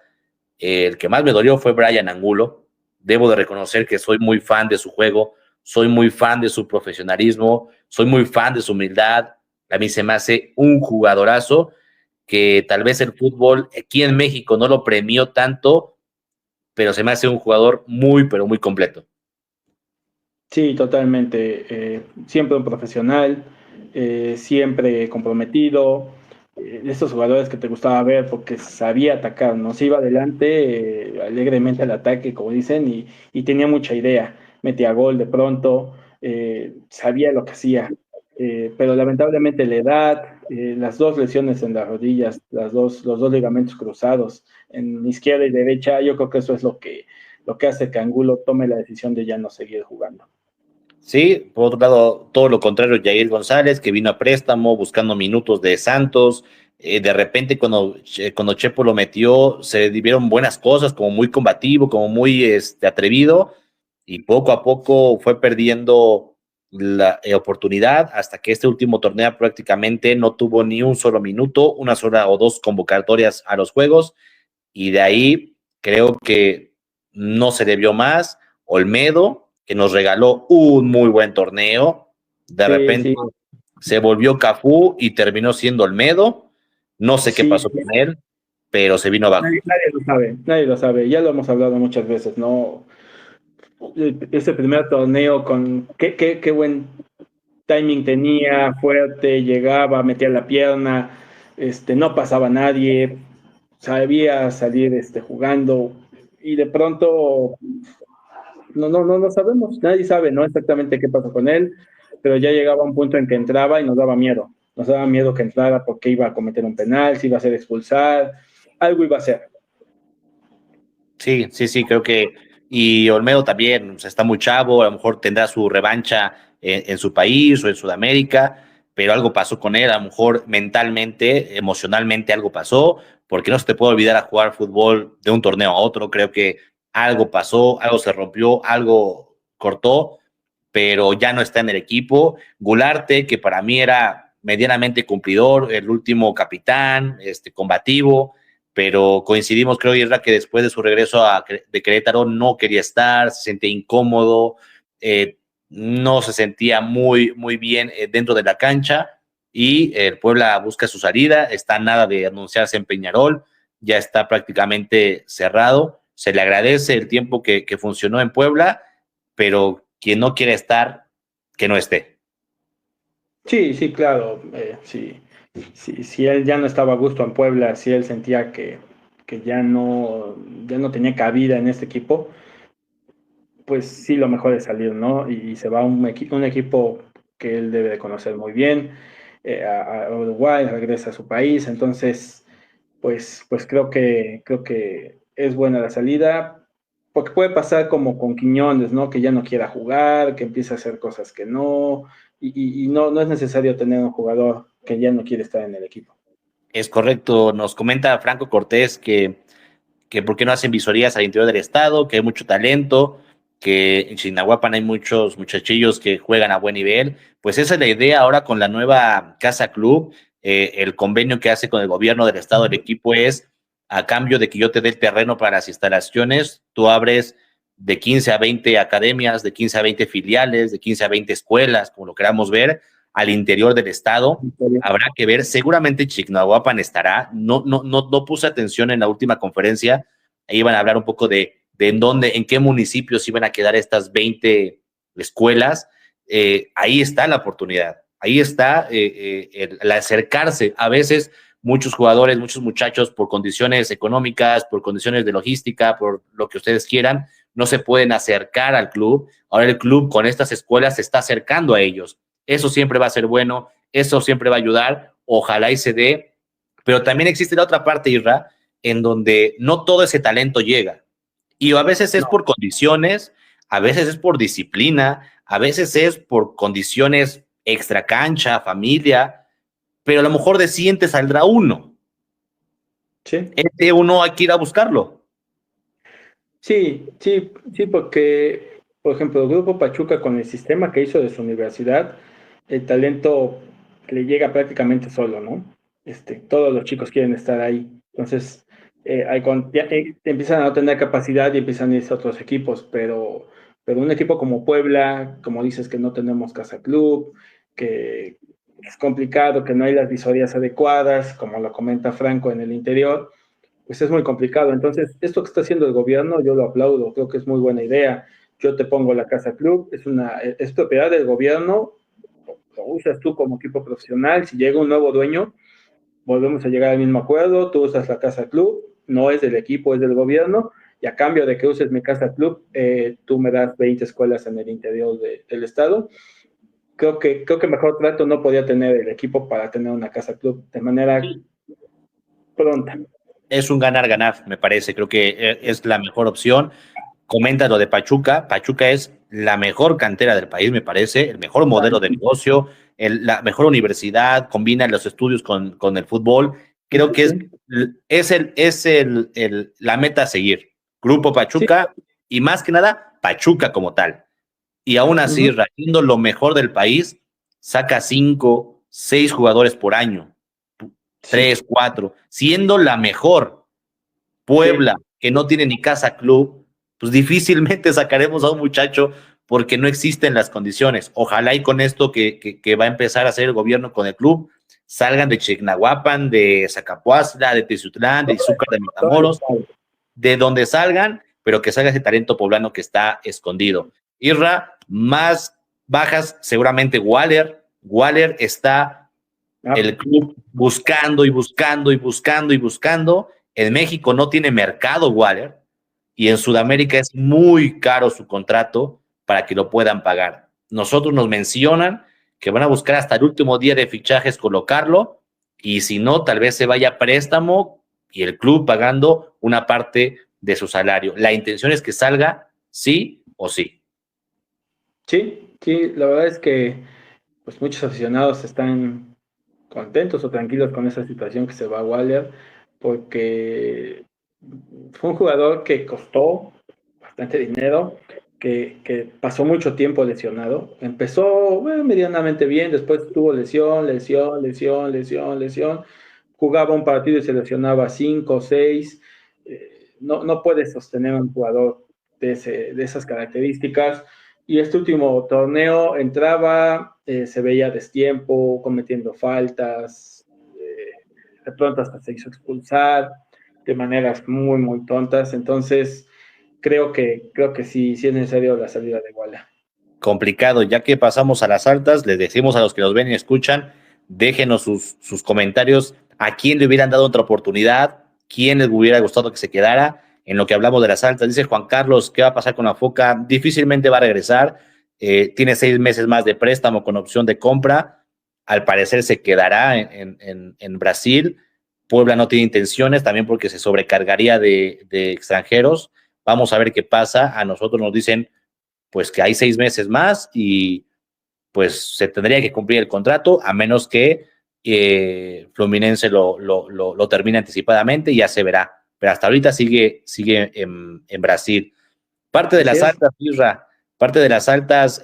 el que más me dolió fue Brian Angulo. Debo de reconocer que soy muy fan de su juego, soy muy fan de su profesionalismo, soy muy fan de su humildad. A mí se me hace un jugadorazo que tal vez el fútbol aquí en México no lo premió tanto, pero se me hace un jugador muy, pero muy completo. sí, totalmente. Siempre un profesional, siempre comprometido. De estos jugadores que te gustaba ver porque sabía atacar, ¿no? Se iba adelante alegremente al ataque, como dicen, y tenía mucha idea. Metía gol de pronto, sabía lo que hacía. Pero lamentablemente la edad, las dos lesiones en las rodillas, los dos ligamentos cruzados en izquierda y derecha, yo creo que eso es lo que hace que Angulo tome la decisión de ya no seguir jugando. Sí, por otro lado, todo lo contrario, Jair González, que vino a préstamo buscando minutos de Santos. De repente, cuando Chepo lo metió, se vieron buenas cosas, como muy combativo, como muy atrevido, y poco a poco fue perdiendo la oportunidad hasta que este último torneo prácticamente no tuvo ni un solo minuto, una sola o dos convocatorias a los juegos, y de ahí creo que no se debió más. Olmedo, que nos regaló un muy buen torneo, de Sí, repente sí, se volvió Cafú y terminó siendo Olmedo. No sé qué sí, pasó con él, pero se vino abajo. nadie lo sabe, nadie lo sabe, ya lo hemos hablado muchas veces, ¿no? Ese primer torneo con qué buen timing tenía, fuerte, llegaba, metía la pierna, no pasaba nadie, sabía salir jugando, y de pronto no sabemos, nadie sabe, ¿no? Exactamente qué pasó con él, pero ya llegaba un punto en que entraba y nos daba miedo que entrara porque iba a cometer un penal, se iba a ser expulsar, algo iba a hacer. Sí, sí, sí, creo que. Y Olmedo también, o sea, está muy chavo, a lo mejor tendrá su revancha en su país o en Sudamérica, pero algo pasó con él, a lo mejor mentalmente, emocionalmente algo pasó, porque no se te puede olvidar a jugar fútbol de un torneo a otro. Creo que algo pasó, algo se rompió, algo cortó, pero ya no está en el equipo. Gularte, que para mí era medianamente cumplidor, el último capitán, combativo, pero coincidimos, creo, Isra, que después de su regreso de Querétaro no quería estar, se sentía incómodo, no se sentía muy bien dentro de la cancha y el Puebla busca su salida, está nada de anunciarse en Peñarol, ya está prácticamente cerrado, se le agradece el tiempo que funcionó en Puebla, pero quien no quiere estar, que no esté. Sí, sí, claro, sí, sí, si él ya no estaba a gusto en Puebla, si él sentía que ya no tenía cabida en este equipo, pues sí, lo mejor es salir, ¿no? Y se va un equipo que él debe de conocer muy bien, a Uruguay, regresa a su país, entonces, pues creo que es buena la salida, porque puede pasar como con Quiñones, ¿no? Que ya no quiera jugar, que empieza a hacer cosas que no, y no, no es necesario tener un jugador que ya no quiere estar en el equipo. Es correcto, nos comenta Franco Cortés que por qué no hacen visorías al interior del estado, que hay mucho talento, que en Chignahuapan hay muchos muchachillos que juegan a buen nivel. Pues esa es la idea ahora con la nueva Casa Club. El convenio que hace con el gobierno del estado del equipo es, a cambio de que yo te dé el terreno para las instalaciones, tú abres de 15 a 20 academias, de 15 a 20 filiales, de 15 a 20 escuelas, como lo queramos ver, al interior del estado. Habrá que ver, seguramente Chignahuapan estará, no puse atención en la última conferencia, ahí iban a hablar un poco de en dónde, en qué municipios iban a quedar estas 20 escuelas. Ahí está la oportunidad, ahí está el acercarse. A veces muchos jugadores, muchos muchachos, por condiciones económicas, por condiciones de logística, por lo que ustedes quieran, no se pueden acercar al club. Ahora el club con estas escuelas se está acercando a ellos. Eso siempre va a ser bueno, eso siempre va a ayudar, ojalá y se dé, pero también existe la otra parte, Isra, en donde no todo ese talento llega. Y a veces es por condiciones, a veces es por disciplina, a veces es por condiciones extra cancha, familia, pero a lo mejor de 100 te saldrá uno. Sí. Este uno hay que ir a buscarlo. Sí, porque, por ejemplo, el Grupo Pachuca con el sistema que hizo de su universidad, el talento le llega prácticamente solo, ¿no? Todos los chicos quieren estar ahí. Entonces, empiezan a no tener capacidad y empiezan a irse a otros equipos, pero un equipo como Puebla, como dices que no tenemos casa club, que es complicado, que no hay las visorías adecuadas, como lo comenta Franco en el interior, pues es muy complicado. Entonces, esto que está haciendo el gobierno, yo lo aplaudo, creo que es muy buena idea. Yo te pongo la Casa Club, es propiedad del gobierno, lo usas tú como equipo profesional, si llega un nuevo dueño, volvemos a llegar al mismo acuerdo, tú usas la Casa Club, no es del equipo, es del gobierno, y a cambio de que uses mi Casa Club, tú me das 20 escuelas en el interior del estado. Creo que mejor trato no podía tener el equipo para tener una Casa Club de manera pronta. Es un ganar-ganar, me parece. Creo que es la mejor opción. Comenta lo de Pachuca. Pachuca es la mejor cantera del país, me parece, el mejor modelo de negocio, la mejor universidad, combina los estudios con el fútbol. Creo que la meta a seguir. Grupo Sí. Pachuca y más que nada, Pachuca como tal. Y aún así, haciendo lo mejor del país, saca 5, 6 jugadores por año, 3, 4, siendo la mejor. Puebla, que no tiene ni casa club, pues difícilmente sacaremos a un muchacho porque no existen las condiciones. Ojalá y con esto que va a empezar a hacer el gobierno con el club, salgan de Chignahuapan, de Zacapuazla, de Tizutlán, de Izúcar de Matamoros, de donde salgan, pero que salga ese talento poblano que está escondido. Irra, más bajas, seguramente Waller. Waller está el club buscando y buscando y buscando y buscando. En México no tiene mercado Waller y en Sudamérica es muy caro su contrato para que lo puedan pagar. Nosotros nos mencionan que van a buscar hasta el último día de fichajes colocarlo y si no, tal vez se vaya a préstamo y el club pagando una parte de su salario. La intención es que salga sí o sí. Sí, la verdad es que pues muchos aficionados están contentos o tranquilos con esa situación que se va a Waller, porque fue un jugador que costó bastante dinero, que pasó mucho tiempo lesionado. Empezó medianamente bien, después tuvo lesión. Jugaba un partido y se lesionaba 5 o 6. No puede sostener un jugador de esas características. Y este último torneo entraba, se veía destiempo, cometiendo faltas, de pronto hasta se hizo expulsar de maneras muy, muy tontas. Entonces, creo que sí es necesario la salida de Walla. Complicado, ya que pasamos a las altas, les decimos a los que nos ven y escuchan, déjenos sus comentarios a quién le hubieran dado otra oportunidad, quién les hubiera gustado que se quedara. en lo que hablamos de las altas. Dice Juan Carlos, ¿qué va a pasar con Afoca? Difícilmente va a regresar. Tiene 6 meses más de préstamo con opción de compra. Al parecer se quedará en Brasil. Puebla no tiene intenciones, también porque se sobrecargaría de extranjeros. Vamos a ver qué pasa. A nosotros nos dicen pues que hay 6 meses más y pues se tendría que cumplir el contrato, a menos que Fluminense lo termine anticipadamente y ya se verá. Pero hasta ahorita sigue en Brasil. Parte de Así las es. altas, Isra, parte de las altas,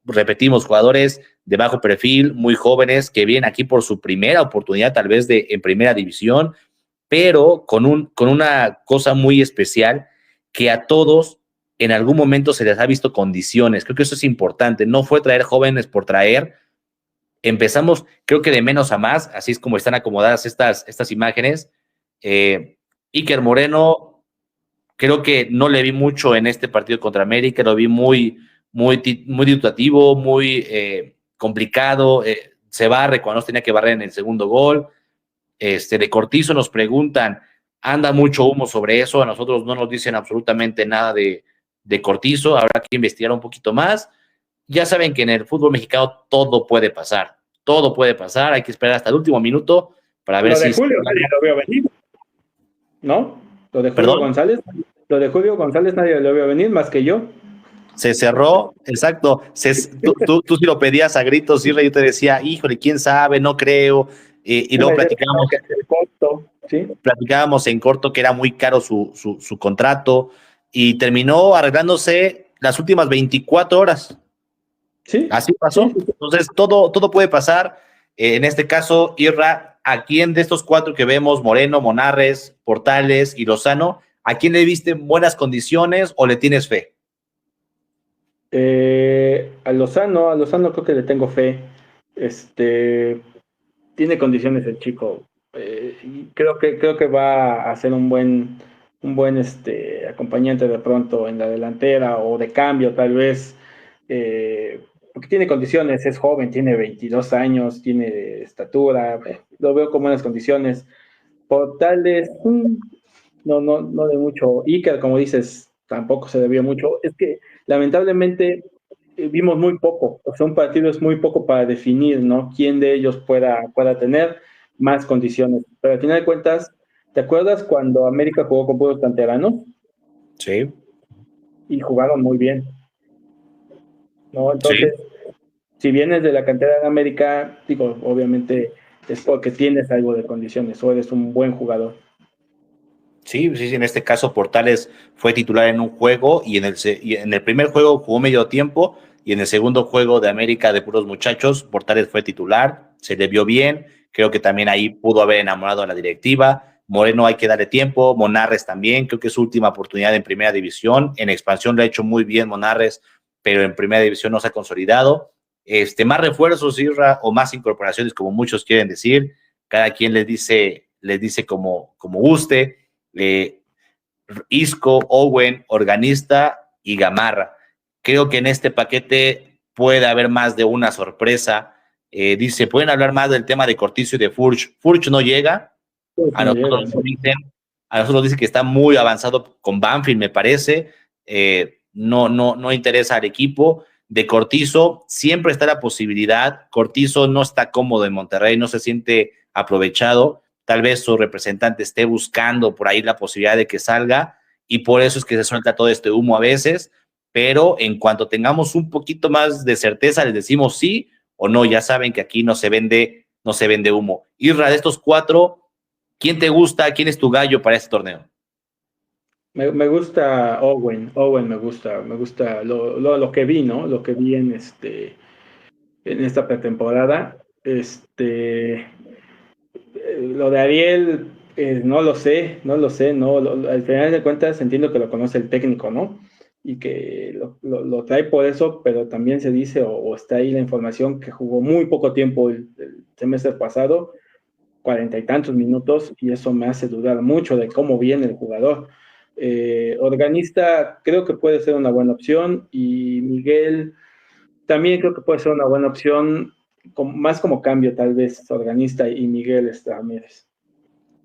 repetimos, jugadores de bajo perfil, muy jóvenes, que vienen aquí por su primera oportunidad, tal vez en primera división, pero con una cosa muy especial, que a todos en algún momento se les ha visto condiciones. Creo que eso es importante. No fue traer jóvenes por traer. Empezamos, creo que de menos a más, así es como están acomodadas estas imágenes. Iker Moreno, creo que no le vi mucho en este partido contra América, lo vi muy dictativo, muy complicado. Se barre cuando no tenía que barrer en el segundo gol. De Cortizo nos preguntan, anda mucho humo sobre eso, a nosotros no nos dicen absolutamente nada de Cortizo, habrá que investigar un poquito más. Ya saben que en el fútbol mexicano todo puede pasar, hay que esperar hasta el último minuto para ver Lo de si... Julio, nadie lo veo venir, ¿no? Lo de Julio Perdón, González, lo de Julio González nadie lo veo venir más que yo. se cerró, exacto. Tú sí lo pedías a gritos, y yo te decía, híjole, quién sabe, no creo. Y luego platicábamos en corto que era muy caro su contrato y terminó arreglándose las últimas 24 horas. Sí, Así sí, pasó. sí. Entonces, todo puede pasar. En este caso, Irra, ¿a quién de estos 4 que vemos, Moreno, Monarres, Portales y Lozano, a quién le viste buenas condiciones o le tienes fe? A Lozano creo que le tengo fe. Tiene condiciones el chico. Y creo que va a ser un buen acompañante de pronto en la delantera o de cambio tal vez. Porque tiene condiciones, es joven, tiene 22 años, tiene estatura, lo veo con buenas condiciones. Portales, no de mucho. Iker, como dices, tampoco se debió mucho. Es que lamentablemente vimos muy poco. O sea, un partido es muy poco para definir, ¿no? Quién de ellos pueda tener más condiciones. Pero al final de cuentas, ¿te acuerdas cuando América jugó con puros canteranos? Sí, Y jugaron muy bien, ¿no? sí. Entonces, si vienes de la cantera de América, digo, obviamente es porque tienes algo de condiciones o eres un buen jugador. Sí, sí, sí, en este caso Portales fue titular en un juego y en el primer juego jugó medio tiempo y en el segundo juego de América de puros muchachos, Portales fue titular, se le vio bien, creo que también ahí pudo haber enamorado a la directiva. Moreno hay que darle tiempo, Monarres también, creo que es su última oportunidad en primera división, en expansión lo ha hecho muy bien Monarres, pero en primera división no se ha consolidado. Más refuerzos, Irra, o más incorporaciones, como muchos quieren decir, cada quien les dice como guste. eh, Isco, Owen, Organista y Gamarra. Creo que en este paquete puede haber más de una sorpresa. Dice, pueden hablar más del tema de Cortizo y de Furch. Furch no llega. Pues A no nosotros llega, nos dicen, a nosotros dicen que está muy avanzado con Banfield, me parece. No interesa al equipo. De Cortizo, siempre está la posibilidad. Cortizo no está cómodo en Monterrey, no se siente aprovechado. Tal vez su representante esté buscando por ahí la posibilidad de que salga y por eso es que se suelta todo este humo a veces. Pero en cuanto tengamos un poquito más de certeza, les decimos sí o no. Ya saben que aquí no se vende humo. Irra, de estos 4, ¿quién te gusta? ¿Quién es tu gallo para este torneo? Me gusta Owen me gusta lo que vi, ¿no? Lo que vi en esta pretemporada. Lo de Ariel, no lo sé, no, al final de cuentas entiendo que lo conoce el técnico, ¿no? Y que lo trae por eso, pero también se dice, o está ahí la información, que jugó muy poco tiempo el semestre pasado, 40 y tantos minutos, y eso me hace dudar mucho de cómo viene el jugador. Organista creo que puede ser una buena opción, y Miguel también creo que puede ser una buena opción, más como cambio tal vez, Organista y Miguel Ramírez.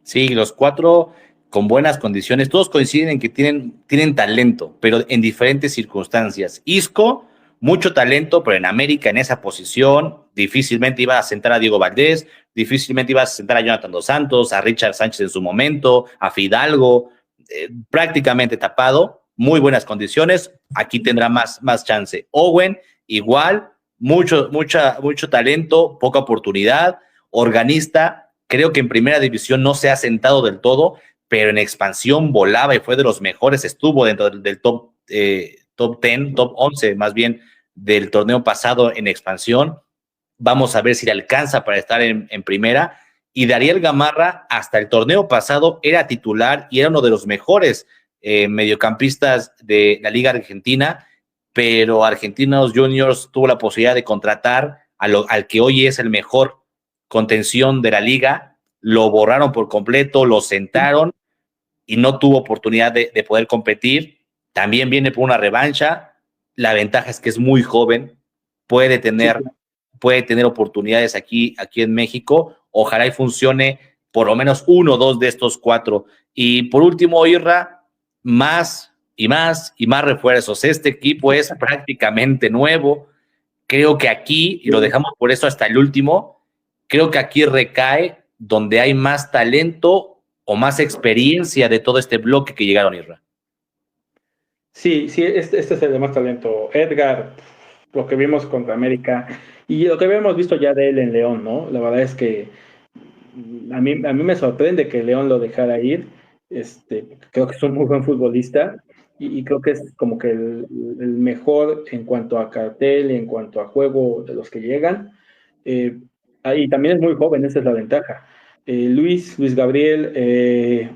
Sí, los 4 con buenas condiciones. Todos coinciden en que tienen talento, pero en diferentes circunstancias. Isco, mucho talento, pero en América, en esa posición, difícilmente iba a sentar a Diego Valdés, difícilmente iba a sentar a Jonathan Dos Santos, a Richard Sánchez en su momento, a Fidalgo, prácticamente tapado, muy buenas condiciones, aquí tendrá más chance. Owen, igual, mucho talento, poca oportunidad, organista, creo que en primera división no se ha sentado del todo, pero en expansión volaba y fue de los mejores, estuvo dentro del top 10, top 11 más bien del torneo pasado en expansión. Vamos a ver si le alcanza para estar en primera. Y Dariel Gamarra, hasta el torneo pasado, era titular y era uno de los mejores mediocampistas de la Liga Argentina, pero Argentinos Juniors tuvo la posibilidad de contratar al que hoy es el mejor contención de la liga, lo borraron por completo, lo sentaron y no tuvo oportunidad de poder competir. También viene por una revancha. La ventaja es que es muy joven, puede tener oportunidades aquí en México. Ojalá y funcione por lo menos uno o dos de estos cuatro. Y por último, Irra, más refuerzos. Este equipo es prácticamente nuevo. Creo que aquí, y lo dejamos por eso hasta el último, creo que aquí recae donde hay más talento o más experiencia de todo este bloque que llegaron, Irra. Sí, este es el de más talento. Edgar, lo que vimos contra América y lo que habíamos visto ya de él en León, ¿no? La verdad es que a mí me sorprende que León lo dejara ir. Creo que es un muy buen futbolista y creo que es como que el mejor en cuanto a cartel, en cuanto a juego de los que llegan. Y también es muy joven, esa es la ventaja. Luis Gabriel,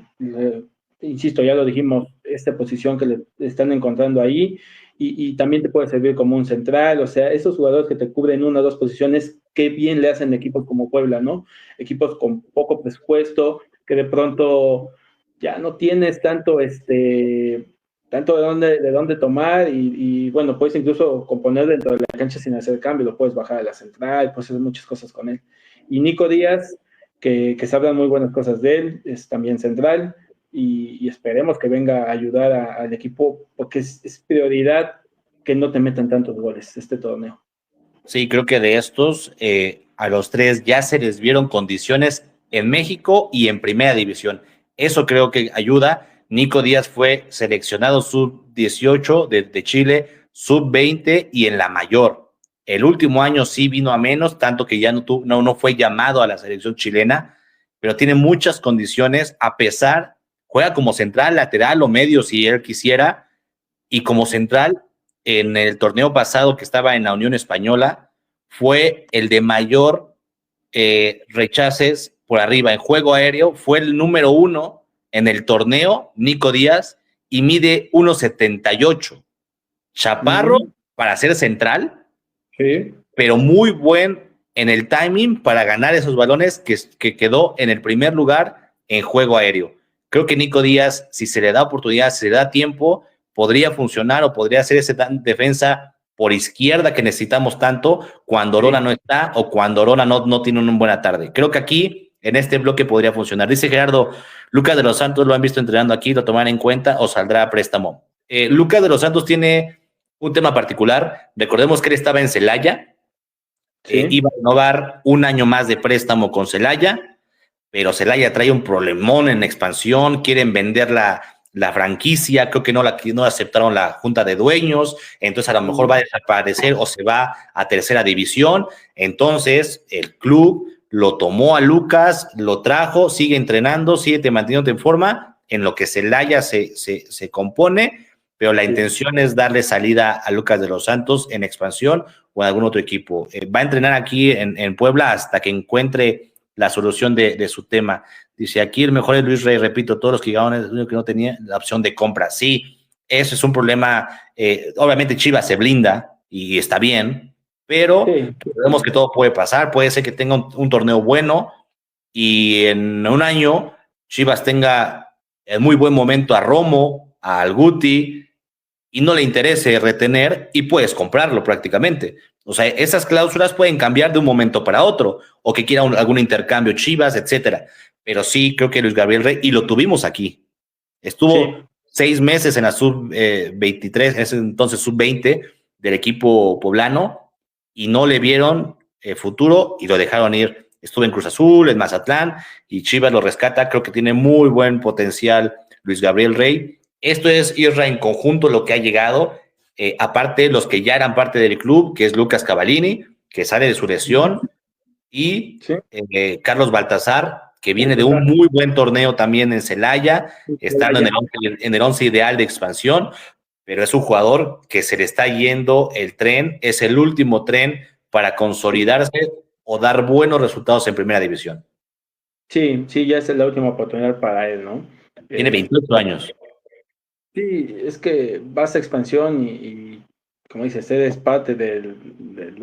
insisto, ya lo dijimos, esta posición que le están encontrando ahí, y también te puede servir como un central, o sea, esos jugadores que te cubren una o dos posiciones, qué bien le hacen equipos como Puebla, ¿no? Equipos con poco presupuesto, que de pronto ya no tienes tanto tanto de dónde tomar y bueno, puedes incluso componer dentro de la cancha sin hacer cambio, lo puedes bajar a la central, puedes hacer muchas cosas con él. Y Nico Díaz, que se hablan muy buenas cosas de él, es también central y esperemos que venga a ayudar al equipo porque es prioridad que no te metan tantos goles este torneo. Sí, creo que de estos, a los tres ya se les vieron condiciones en México y en primera división. Eso creo que ayuda. Nico Díaz fue seleccionado sub-18 de Chile, sub-20 y en la mayor. El último año sí vino a menos, tanto que ya no fue llamado a la selección chilena, pero tiene muchas condiciones, a pesar, juega como central, lateral o medio si él quisiera, y como central, en el torneo pasado que estaba en la Unión Española, fue el de mayor rechaces por arriba. En juego aéreo fue el número 1 en el torneo, Nico Díaz, y mide 1.78. Chaparro para ser central, sí, pero muy buen en el timing para ganar esos balones que quedó en el primer lugar en juego aéreo. Creo que Nico Díaz, si se le da oportunidad, si se le da tiempo, podría funcionar o podría hacer esa defensa por izquierda que necesitamos tanto cuando Orona no está o cuando Orona no tiene una buena tarde. Creo que aquí, en este bloque, podría funcionar. Dice Gerardo, Lucas de los Santos lo han visto entrenando aquí, lo tomarán en cuenta o saldrá a préstamo. Lucas de los Santos tiene un tema particular. Recordemos que él estaba en Celaya, sí. Iba a renovar un año más de préstamo con Celaya, pero Celaya trae un problemón en expansión, quieren vender la franquicia, creo que no aceptaron la junta de dueños, entonces a lo mejor va a desaparecer o se va a tercera división. Entonces el club lo tomó a Lucas, lo trajo, sigue entrenando, sigue manteniéndote en forma, en lo que Celaya se compone, pero la intención es darle salida a Lucas de los Santos en expansión o en algún otro equipo. Va a entrenar aquí en Puebla hasta que encuentre la solución de su tema. Dice, aquí el mejor es Luis Rey, repito, todos los que llegaron es el único que no tenía la opción de compra. Sí, eso es un problema. Obviamente Chivas se blinda y está bien, pero sabemos que todo puede pasar. Puede ser que tenga un torneo bueno y en un año Chivas tenga en muy buen momento a Romo, a Guti, y no le interese retener y puedes comprarlo prácticamente. O sea, esas cláusulas pueden cambiar de un momento para otro, o que quiera algún intercambio Chivas, etcétera. Pero sí, creo que Luis Gabriel Rey, y lo tuvimos aquí, Estuvo Sí, 6 meses en la sub-23, en ese entonces sub-20 del equipo poblano, y no le vieron futuro y lo dejaron ir. Estuvo en Cruz Azul, en Mazatlán, y Chivas lo rescata. Creo que tiene muy buen potencial Luis Gabriel Rey. Esto es Irra en conjunto lo que ha llegado. Aparte, los que ya eran parte del club, que es Lucas Cavallini, que sale de su lesión, y sí, Carlos Baltazar, que viene de un Baltasar, muy buen torneo también en Celaya, estando Celaya. en el once ideal de expansión, pero es un jugador que se le está yendo el tren, es el último tren para consolidarse o dar buenos resultados en primera división. Sí, sí, ya es la última oportunidad para él, ¿no? Tiene Eh, 28 años. sí, es que vas a expansión y como dices, eres parte del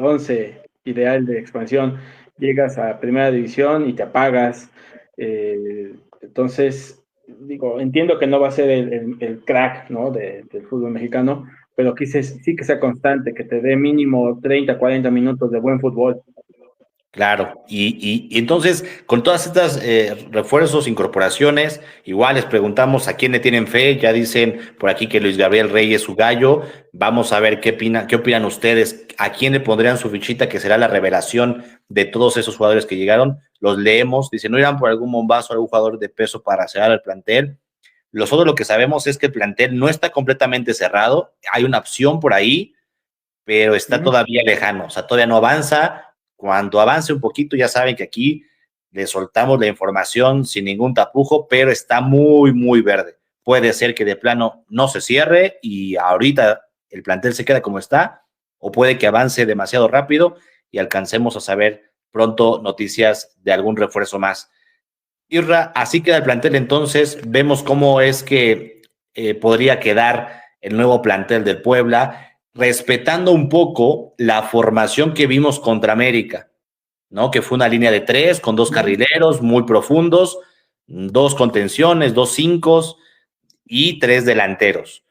once ideal de expansión, llegas a primera división y te apagas. Entonces, digo, entiendo que no va a ser el crack, ¿no? Del fútbol mexicano, pero sí que sea constante, que te dé mínimo 30, 40 minutos de buen fútbol. Claro, y entonces con todas estas refuerzos, incorporaciones, igual les preguntamos a quién le tienen fe, ya dicen por aquí que Luis Gabriel Rey es su gallo, vamos a ver qué opinan ustedes, a quién le pondrían su fichita que será la revelación de todos esos jugadores que llegaron, los leemos, dicen, no irán por algún bombazo, algún jugador de peso para cerrar el plantel. Nosotros lo que sabemos es que el plantel no está completamente cerrado, hay una opción por ahí, pero está Ujú. todavía lejano, o sea, todavía no avanza. Cuando avance un poquito, ya saben que aquí le soltamos la información sin ningún tapujo, pero está muy, muy verde. Puede ser que de plano no se cierre y ahorita el plantel se queda como está, o puede que avance demasiado rápido y alcancemos a saber pronto noticias de algún refuerzo más. Irra, así queda el plantel entonces, vemos cómo es que podría quedar el nuevo plantel del Puebla, respetando un poco la formación que vimos contra América, ¿no? Que fue una línea de tres con dos carrileros muy profundos, dos contenciones, dos cinco y tres delanteros.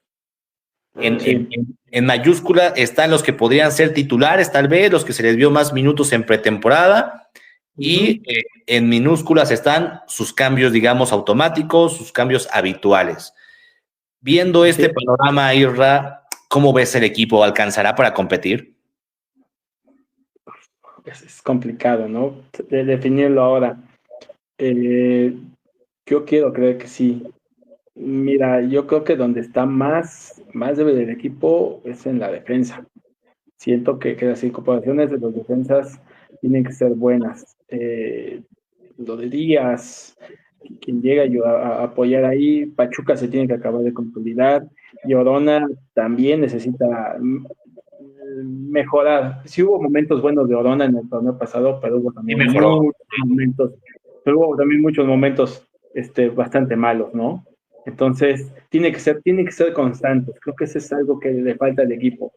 Sí, En mayúscula están los que podrían ser titulares, tal vez, los que se les dio más minutos en pretemporada, y ujú. en minúsculas están sus cambios, digamos, automáticos, sus cambios habituales. Viendo Así este es. panorama, Irra, ¿cómo ves el equipo? ¿Alcanzará para competir? Es complicado, ¿no? De definirlo ahora. Eh, yo quiero creer que sí. Mira, yo creo que donde está más débil el equipo es en la defensa. Siento que las incorporaciones de los defensas tienen que ser buenas. Lo de Díaz, quien llega a apoyar ahí, Pachuca se tiene que acabar de consolidar, y Orona también necesita mejorar. Sí hubo momentos buenos de Orona en el torneo pasado, pero hubo Sí, también mejoró. muchos momentos bastante malos, ¿no? Entonces, tiene que ser constantes. Creo que eso es algo que le falta al equipo,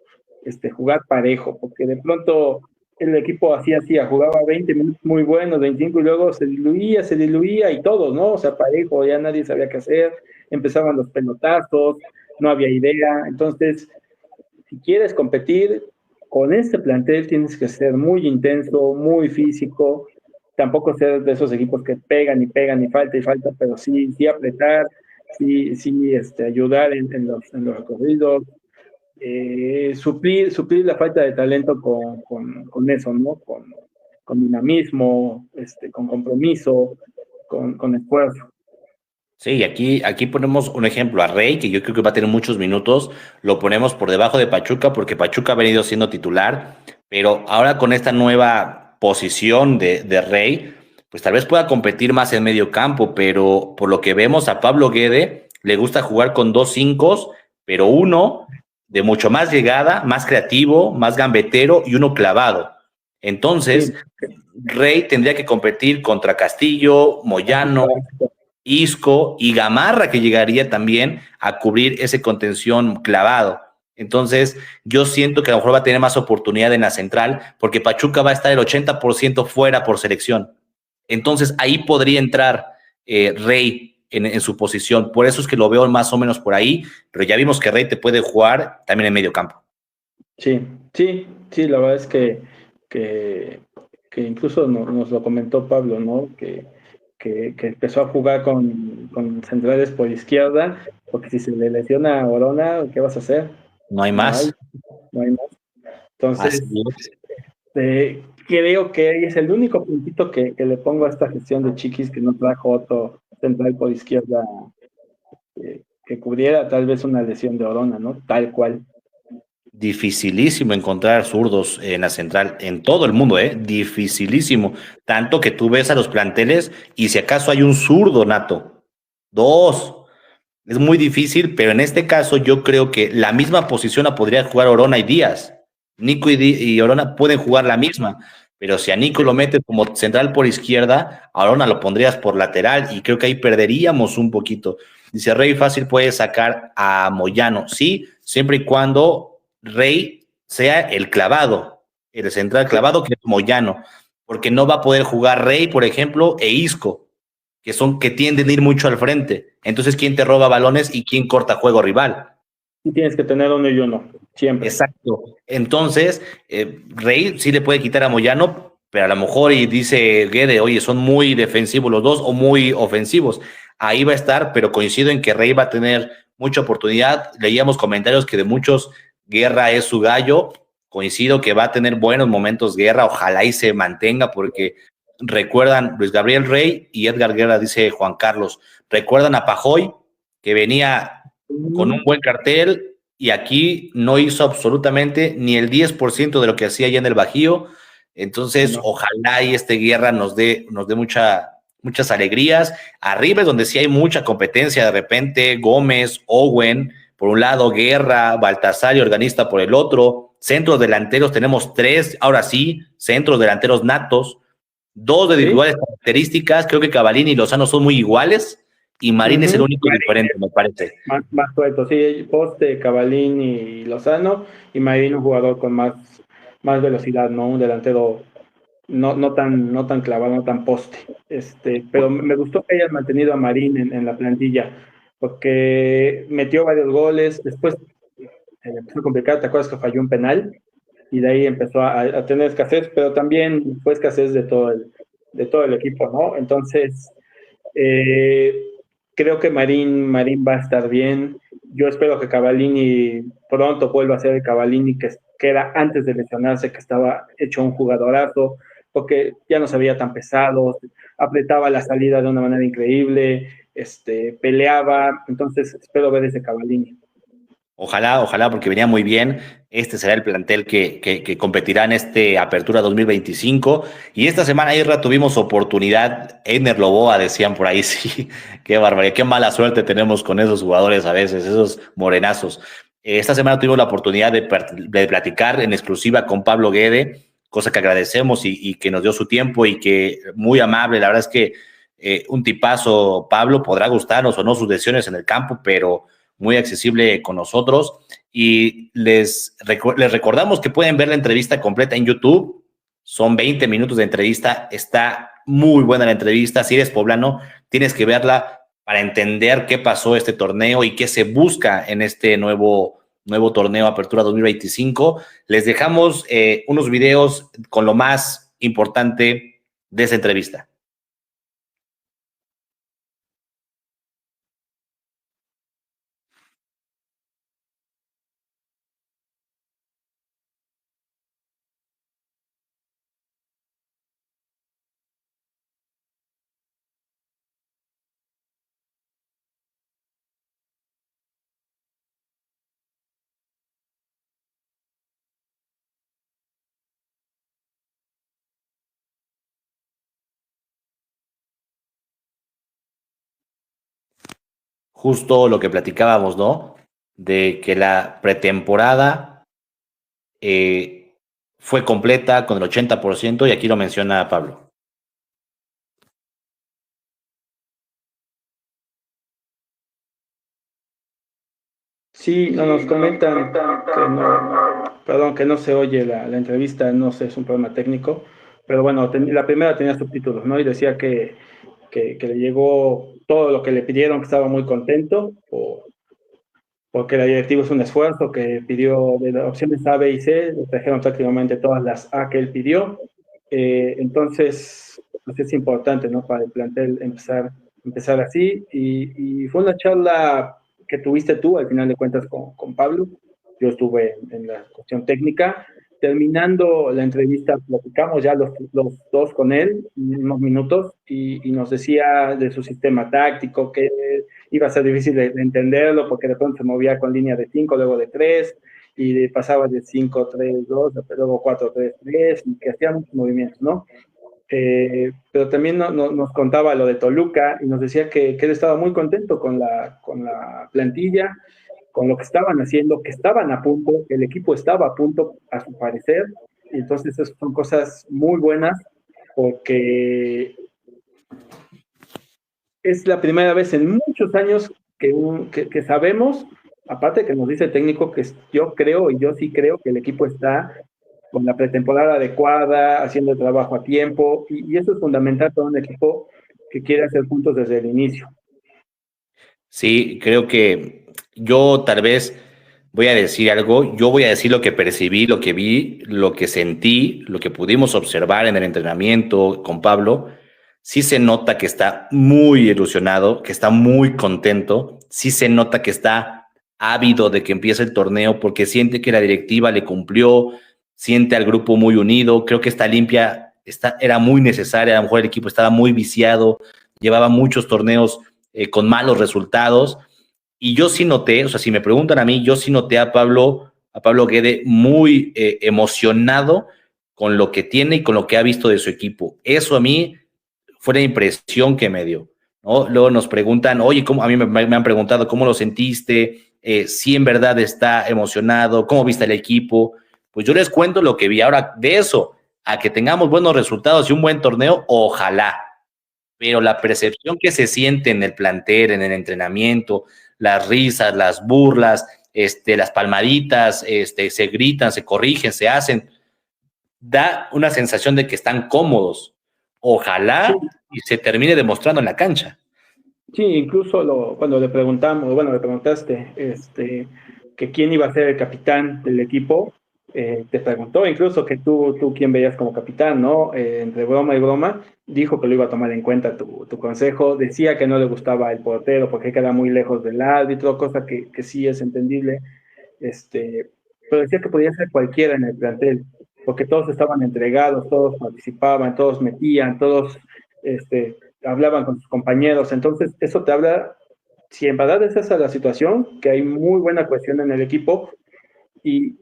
jugar parejo, porque de pronto el equipo hacía, jugaba 20 minutos muy buenos, 25, y luego se diluía y todos, ¿no? O sea, parejo, ya nadie sabía qué hacer, empezaban los pelotazos, no había idea. Entonces, si quieres competir con este plantel, tienes que ser muy intenso, muy físico, tampoco ser de esos equipos que pegan y falta, pero sí apretar, sí ayudar en los recorridos, suplir la falta de talento con eso, ¿no? Con dinamismo, con compromiso, con esfuerzo. Sí, aquí ponemos un ejemplo a Rey, que yo creo que va a tener muchos minutos, lo ponemos por debajo de Pachuca porque Pachuca ha venido siendo titular, pero ahora con esta nueva posición de Rey, pues tal vez pueda competir más en medio campo, pero por lo que vemos a Pablo Guede le gusta jugar con dos cinco, pero uno de mucho más llegada, más creativo, más gambetero y uno clavado. Entonces, Sí, Rey tendría que competir contra Castillo, Moyano, exacto. Isco y Gamarra, que llegaría también a cubrir ese contención clavado. Entonces, yo siento que a lo mejor va a tener más oportunidad en la central, porque Pachuca va a estar el 80% fuera por selección. Entonces, ahí podría entrar Rey en su posición. Por eso es que lo veo más o menos por ahí, pero ya vimos que Rey te puede jugar también en medio campo. Sí, sí, sí, la verdad es que, que incluso nos lo comentó Pablo, ¿no? Que empezó a jugar con centrales por izquierda, porque si se le lesiona a Orona, ¿qué vas a hacer? No hay No hay, más. no hay más. Así Entonces, es. creo que ahí es el único puntito que le pongo a esta gestión de Chiquis, que no trajo otro central por izquierda que cubriera tal vez una lesión de Orona, ¿no? Tal cual. Dificilísimo encontrar zurdos en la central, en todo el mundo, ¿eh? Dificilísimo. Tanto que tú ves a los planteles y si acaso hay un zurdo nato, dos. Es muy difícil, pero en este caso yo creo que la misma posición la podría jugar Orona y Díaz. Nico y Orona pueden jugar la misma, pero si a Nico lo metes como central por izquierda, a Orona lo pondrías por lateral y creo que ahí perderíamos un poquito. Dice Rey fácil puede sacar a Moyano, sí, siempre y cuando Rey sea el clavado, el central clavado que es Moyano, porque no va a poder jugar Rey, por ejemplo, e Isco que tienden a ir mucho al frente. Entonces, ¿quién te roba balones y quién corta juego rival? Y tienes que tener uno y uno, siempre. Exacto. Entonces, Rey sí le puede quitar a Moyano, pero a lo mejor y dice Guede, oye, son muy defensivos los dos o muy ofensivos. Ahí va a estar, pero coincido en que Rey va a tener mucha oportunidad. Leíamos comentarios que de muchos Guerra es su gallo. Coincido que va a tener buenos momentos Guerra, ojalá y se mantenga, porque recuerdan Luis Gabriel Rey y Edgar Guerra, dice Juan Carlos. Recuerdan a Pajoy, que venía con un buen cartel y aquí no hizo absolutamente ni el 10% de lo que hacía allá en el Bajío. Entonces, No. ojalá y este Guerra nos dé muchas alegrías. Arriba es donde sí hay mucha competencia de repente, Gómez, Owen, por un lado, Guerra, Baltasar y Organista por el otro. Centros delanteros tenemos tres, ahora sí, centros delanteros natos, dos de ¿Sí? iguales características. Creo que Cavallini y Lozano son muy iguales y Marín es el único diferente, me parece. Más suelto, sí, Poste, Cavallini y Lozano, y Marín un jugador con más velocidad, ¿no? Un delantero no tan clavado, no tan poste. Pero me gustó que hayan mantenido a Marín en la plantilla, porque metió varios goles, después empezó a complicar, ¿te acuerdas que falló un penal? Y de ahí empezó a tener escasez, pero también fue escasez de todo el equipo, ¿no? Entonces, eh, creo que Marín va a estar bien. Yo espero que Cavallini pronto vuelva a ser el Cavallini que era antes de lesionarse, que estaba hecho un jugadorazo, porque ya no se veía tan pesado, apretaba la salida de una manera increíble, peleaba. Entonces, espero ver ese Cavallini. Ojalá, ojalá, porque venía muy bien. Este será el plantel que competirá en este Apertura 2025. Y esta semana, Irra, tuvimos oportunidad. Einer Loboa, decían por ahí, sí, qué barbaridad, qué mala suerte tenemos con esos jugadores a veces, esos morenazos. Esta semana tuvimos la oportunidad de platicar en exclusiva con Pablo Guede, cosa que agradecemos y que nos dio su tiempo y que muy amable. La verdad es que un tipazo, Pablo, podrá gustarnos o no sus decisiones en el campo, pero muy accesible con nosotros. Y les recordamos que pueden ver la entrevista completa en YouTube. Son 20 minutos de entrevista. Está muy buena la entrevista. Si eres poblano, tienes que verla para entender qué pasó este torneo y qué se busca en este nuevo torneo Apertura 2025. Les dejamos unos videos con lo más importante de esa entrevista. Justo lo que platicábamos, ¿no? De que la pretemporada fue completa con el 80% y aquí lo menciona Pablo. Sí, nos comentan que no se oye la entrevista, no sé, es un problema técnico, pero bueno, la primera tenía subtítulos, ¿no? Y decía que le llegó todo lo que le pidieron, que estaba muy contento, porque la directiva es un esfuerzo, que pidió de las opciones A, B y C, le trajeron prácticamente todas las A que él pidió. Entonces, pues es importante, ¿no? Para el plantel empezar empezar así. Y fue una charla que tuviste tú, al final de cuentas, con Pablo. Yo estuve en la cuestión técnica. Terminando la entrevista, platicamos ya los dos con él unos minutos y nos decía de su sistema táctico, que iba a ser difícil de entenderlo porque de pronto se movía con línea de 5, luego de 3 y pasaba de 5-3-2, luego 4-3-3 y que hacía muchos movimientos, ¿no? Pero también nos contaba lo de Toluca y nos decía que él estaba muy contento con la plantilla, con lo que estaban haciendo, que estaban a punto, el equipo estaba a punto, a su parecer. Y entonces, esas son cosas muy buenas porque es la primera vez en muchos años que sabemos, aparte que nos dice el técnico, que yo creo, y yo sí creo que el equipo está con la pretemporada adecuada, haciendo el trabajo a tiempo, y eso es fundamental para un equipo que quiere hacer puntos desde el inicio. Sí, creo que yo tal vez voy a decir algo, yo voy a decir lo que percibí, lo que vi, lo que sentí, lo que pudimos observar en el entrenamiento con Pablo. Sí se nota que está muy ilusionado, que está muy contento, sí se nota que está ávido de que empiece el torneo porque siente que la directiva le cumplió, siente al grupo muy unido, creo que esta limpia era muy necesaria, a lo mejor el equipo estaba muy viciado, llevaba muchos torneos con malos resultados. Y yo sí noté, o sea, si me preguntan a mí, yo sí noté a Pablo Guede muy emocionado con lo que tiene y con lo que ha visto de su equipo. Eso a mí fue la impresión que me dio, ¿no? Luego nos preguntan, oye, ¿cómo? A mí me han preguntado, ¿cómo lo sentiste? Si en verdad está emocionado, ¿cómo viste el equipo? Pues yo les cuento lo que vi. Ahora, de eso, a que tengamos buenos resultados y un buen torneo, ojalá, pero la percepción que se siente en el plantel, en el entrenamiento, las risas, las burlas, las palmaditas, se gritan, se corrigen, se hacen, da una sensación de que están cómodos. Sí, Ojalá y se termine demostrando en la cancha. sí, incluso cuando le preguntamos, bueno, le preguntaste que quién iba a ser el capitán del equipo, te preguntó incluso que tú quién veías como capitán, ¿no? Entre broma y broma, dijo que lo iba a tomar en cuenta tu consejo, decía que no le gustaba el portero porque queda muy lejos del árbitro, cosa que sí es entendible, pero decía que podía ser cualquiera en el plantel, porque todos estaban entregados, todos participaban, todos metían, todos hablaban con sus compañeros. Entonces, eso te habla, si en verdad es esa la situación, que hay muy buena cohesión en el equipo y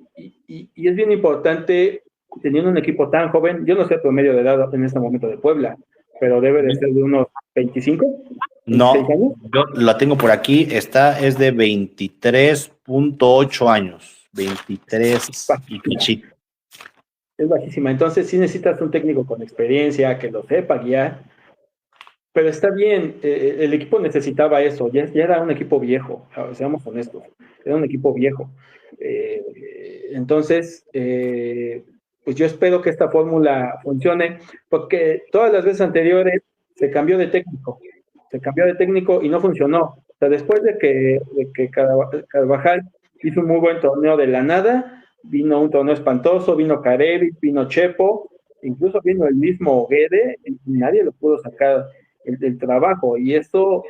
es bien importante, teniendo un equipo tan joven, yo no sé el promedio de edad en este momento de Puebla, pero debe de ser de unos 25, 26 No, años. yo la tengo por aquí, es de 23.8 años, 23 y pichito. Es bajísima. Entonces, sí necesitas un técnico con experiencia que lo sepa guiar. Pero está bien, el equipo necesitaba eso, ya era un equipo viejo, seamos honestos, era un equipo viejo. Entonces, pues yo espero que esta fórmula funcione, porque todas las veces anteriores se cambió de técnico y no funcionó. O sea, después de que Carvajal hizo un muy buen torneo de la nada, vino un torneo espantoso, vino Carevic, vino Chepo, incluso vino el mismo Guede, y nadie lo pudo sacar el trabajo. Y eso,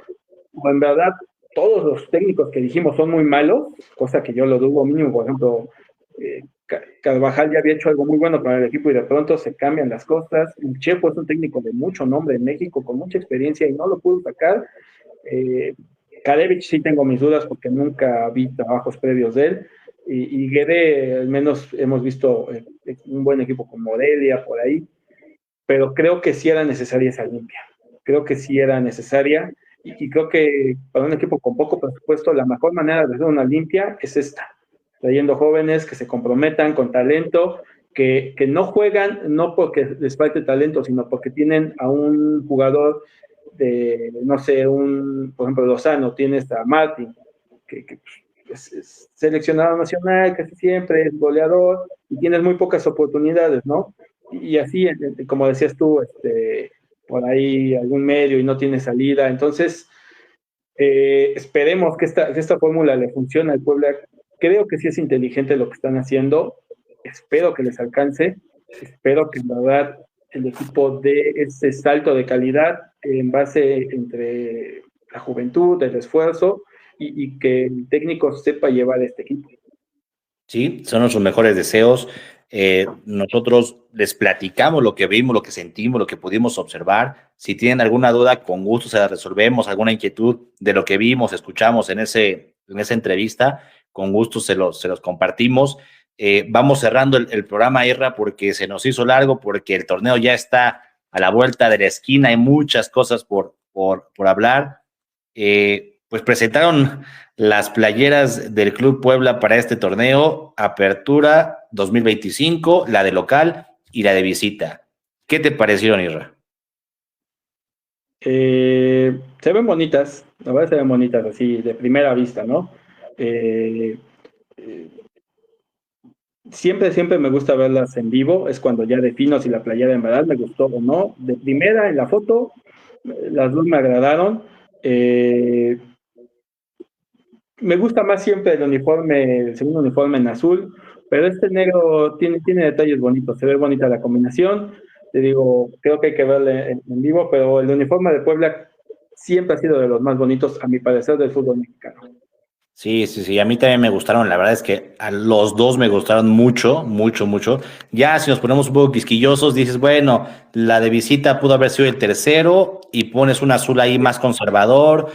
en verdad, todos los técnicos que dijimos son muy malos, cosa que yo lo dudo mínimo. Por ejemplo, Carvajal ya había hecho algo muy bueno para el equipo y de pronto se cambian las cosas. El Chepo es un técnico de mucho nombre en México, con mucha experiencia y no lo pudo sacar. Karevich sí tengo mis dudas porque nunca vi trabajos previos de él. Y Guede, al menos hemos visto un buen equipo con Morelia por ahí, pero creo que sí era necesaria esa limpia. Creo que sí era necesaria y creo que para un equipo con poco presupuesto la mejor manera de hacer una limpia es esta, trayendo jóvenes que se comprometan con talento, que no juegan no porque les falte talento, sino porque tienen a un jugador de, no sé, por ejemplo, Lozano, tienes a Martin, que es seleccionado nacional casi siempre, es goleador, y tienes muy pocas oportunidades, ¿no? Y así, como decías tú, por ahí algún medio y no tiene salida. Entonces, esperemos que esta fórmula le funcione al Puebla. Creo que sí es inteligente lo que están haciendo. Espero que les alcance. Espero que en verdad el equipo dé ese salto de calidad en base entre la juventud, el esfuerzo y que el técnico sepa llevar este equipo. Sí, son nuestros mejores deseos. Nosotros les platicamos lo que vimos, lo que sentimos, lo que pudimos observar. Si tienen alguna duda, con gusto se la resolvemos, alguna inquietud de lo que vimos, escuchamos en esa entrevista, con gusto se los compartimos. Vamos cerrando el programa, Irra, porque se nos hizo largo, porque el torneo ya está a la vuelta de la esquina, hay muchas cosas por hablar. Pues presentaron las playeras del Club Puebla para este torneo, Apertura 2025, la de local y la de visita. ¿Qué te parecieron, Irra? Se ven bonitas, la verdad se ven bonitas así de primera vista, ¿no? Eh, eh, siempre me gusta verlas en vivo, es cuando ya defino si la playera en verdad me gustó o no. De primera en la foto, las dos me agradaron. Me gusta más siempre el segundo uniforme en azul, pero este negro tiene detalles bonitos, se ve bonita la combinación. Te digo, creo que hay que verle en vivo, pero el uniforme de Puebla siempre ha sido de los más bonitos, a mi parecer, del fútbol mexicano. Sí, a mí también me gustaron, la verdad es que a los dos me gustaron mucho. Ya si nos ponemos un poco quisquillosos, dices, bueno, la de visita pudo haber sido el tercero y pones un azul ahí más conservador,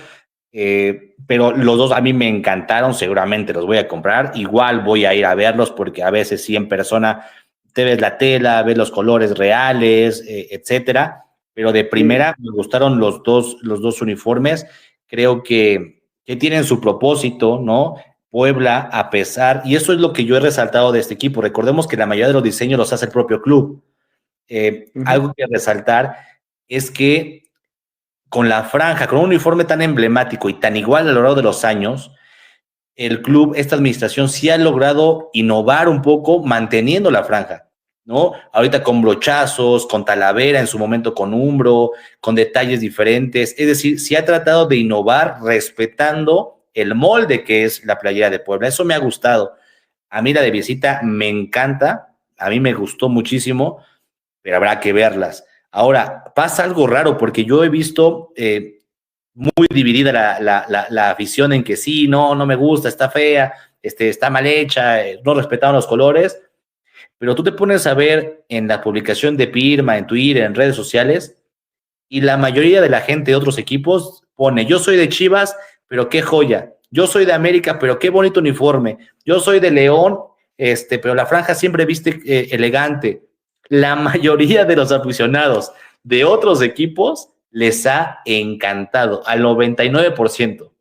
pero los dos a mí me encantaron, seguramente los voy a comprar, igual voy a ir a verlos porque a veces sí en persona te ves la tela, ves los colores reales, etcétera, pero de primera me gustaron los dos uniformes, creo que tienen su propósito, ¿no? Puebla, a pesar, y eso es lo que yo he resaltado de este equipo, recordemos que la mayoría de los diseños los hace el propio club. Algo que resaltar es que con la franja, con un uniforme tan emblemático y tan igual a lo largo de los años, el club, esta administración sí ha logrado innovar un poco manteniendo la franja, ¿no? Ahorita con brochazos, con talavera, en su momento con umbro, con detalles diferentes, es decir, sí ha tratado de innovar respetando el molde que es la playera de Puebla, eso me ha gustado. A mí la de visita me encanta, a mí me gustó muchísimo, pero habrá que verlas. Ahora, pasa algo raro porque yo he visto muy dividida la afición en que sí, no me gusta, está fea, está mal hecha, no respetaron los colores, pero tú te pones a ver en la publicación de Pirma, en Twitter, en redes sociales, y la mayoría de la gente de otros equipos pone, yo soy de Chivas, pero qué joya, yo soy de América, pero qué bonito uniforme, yo soy de León, pero la franja siempre viste elegante. La mayoría de los aficionados de otros equipos les ha encantado, al 99%.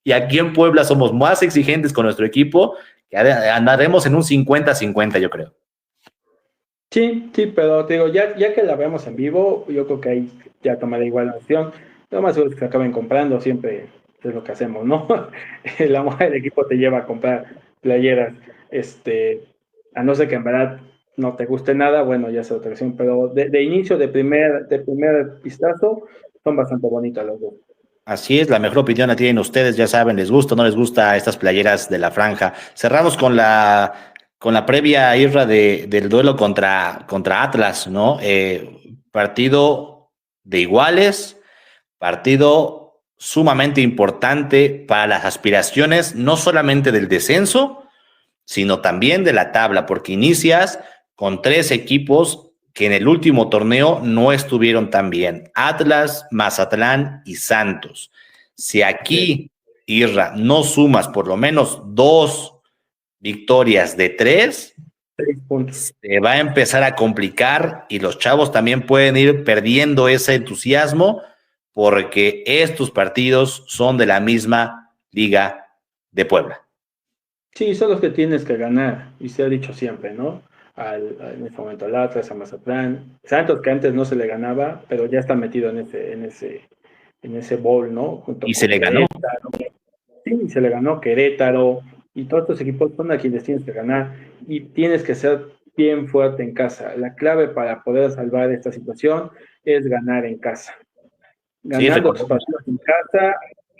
Y aquí en Puebla somos más exigentes con nuestro equipo, que andaremos en un 50-50, yo creo. Sí, pero te digo, ya que la veamos en vivo, yo creo que ahí ya tomaré igual la opción. Lo más seguro es que se acaben comprando, siempre es lo que hacemos, ¿no? La moda del equipo te lleva a comprar playeras, a no ser que en verdad no te guste nada, bueno, ya es otra opción, pero de inicio, de primer vistazo, son bastante bonitas las dos. Así es, la mejor opinión la tienen ustedes, ya saben, les gusta o no les gusta estas playeras de la franja. Cerramos con la previa, Irra, del duelo contra Atlas, ¿no? Partido de iguales, partido sumamente importante para las aspiraciones, no solamente del descenso, sino también de la tabla, porque inicias con tres equipos que en el último torneo no estuvieron tan bien: Atlas, Mazatlán y Santos. Si aquí, Irra, no sumas por lo menos 2 victorias de 3, 6 puntos. se va a empezar a complicar y los chavos también pueden ir perdiendo ese entusiasmo porque estos partidos son de la misma Liga de Puebla. Sí, son los que tienes que ganar, y se ha dicho siempre, ¿no? En este momento al Atlas, a Mazatlán, Santos, que antes no se le ganaba, pero ya está metido en ese bowl, ¿no? Junto Y se con le ganó. Querétaro. Sí, se le ganó Querétaro, y todos estos equipos son a quienes tienes que ganar, y tienes que ser bien fuerte en casa. La clave para poder salvar esta situación es ganar en casa. Sí, Ganando tus recordemos. partidos en casa,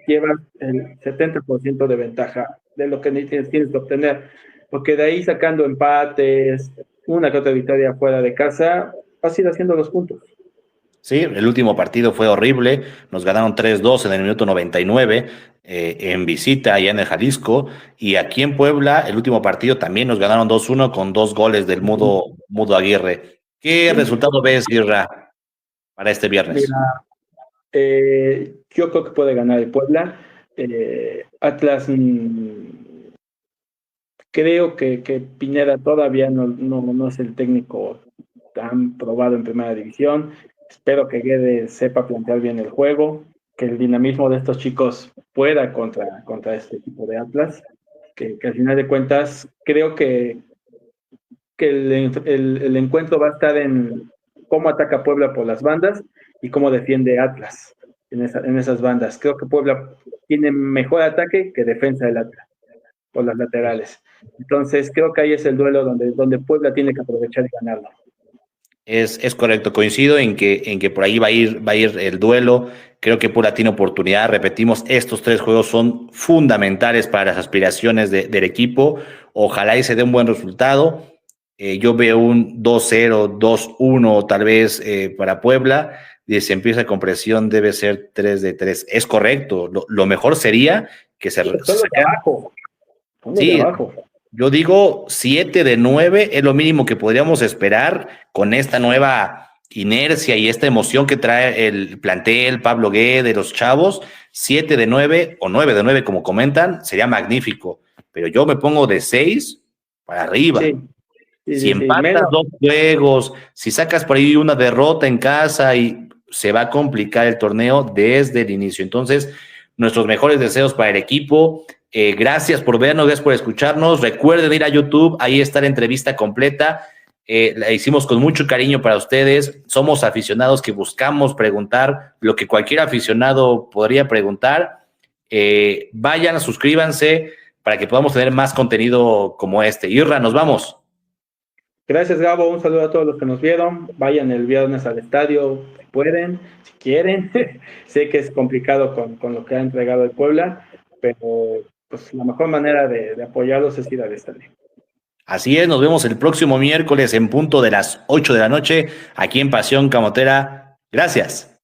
llevas el 70% de ventaja de lo que tienes que obtener, porque de ahí sacando empates, una que otra victoria fuera de casa, vas a ir haciendo los puntos. Sí, el último partido fue horrible, nos ganaron 3-2 en el minuto 99 en visita allá en el Jalisco, y aquí en Puebla el último partido también nos ganaron 2-1 con 2 goles del Mudo Aguirre. ¿Qué Sí, resultado ves, Irra, para este viernes? mira, yo creo que puede ganar el Puebla. Atlas, creo que Pineda todavía no es el técnico tan probado en primera división. Espero que Guedes sepa plantear bien el juego, que el dinamismo de estos chicos pueda contra este equipo de Atlas, que al final de cuentas creo que el encuentro va a estar en cómo ataca Puebla por las bandas y cómo defiende Atlas en esas bandas. Creo que Puebla tiene mejor ataque que defensa del Atlas por las laterales. Entonces, creo que ahí es el duelo donde Puebla tiene que aprovechar y ganarlo. Es correcto, coincido en que por ahí va a ir el duelo. Creo que Puebla tiene oportunidad. Repetimos, estos 3 juegos son fundamentales para las aspiraciones del equipo. Ojalá y se dé un buen resultado. Yo veo un 2-0, 2-1 tal vez para Puebla. Y si empieza con presión, debe ser 3-3. Es correcto. Lo mejor sería que se Son los de abajo, son los de Sí, abajo. yo digo 7 de 9 es lo mínimo que podríamos esperar con esta nueva inercia y esta emoción que trae el plantel, Pablo Guede, de los chavos. 7 de 9 o 9 de 9, como comentan, sería magnífico. Pero yo me pongo de 6 para arriba. Sí, sí, Si sí, sí, empatas menos. 2 juegos, si sacas por ahí una derrota en casa, y se va a complicar el torneo desde el inicio. Entonces, nuestros mejores deseos para el equipo. Gracias por vernos, gracias por escucharnos. Recuerden ir a YouTube, ahí está la entrevista completa. La hicimos con mucho cariño para ustedes. Somos aficionados que buscamos preguntar lo que cualquier aficionado podría preguntar. Vayan, suscríbanse para que podamos tener más contenido como este. Irra, nos vamos. Gracias, Gabo. Un saludo a todos los que nos vieron. Vayan el viernes al estadio si pueden, si quieren. Sé que es complicado con lo que ha entregado el Puebla, pero pues la mejor manera de apoyarlos es ir al estadio. Así es, nos vemos el próximo miércoles en punto de las 8 de la noche aquí en Pasión Camotera. Gracias.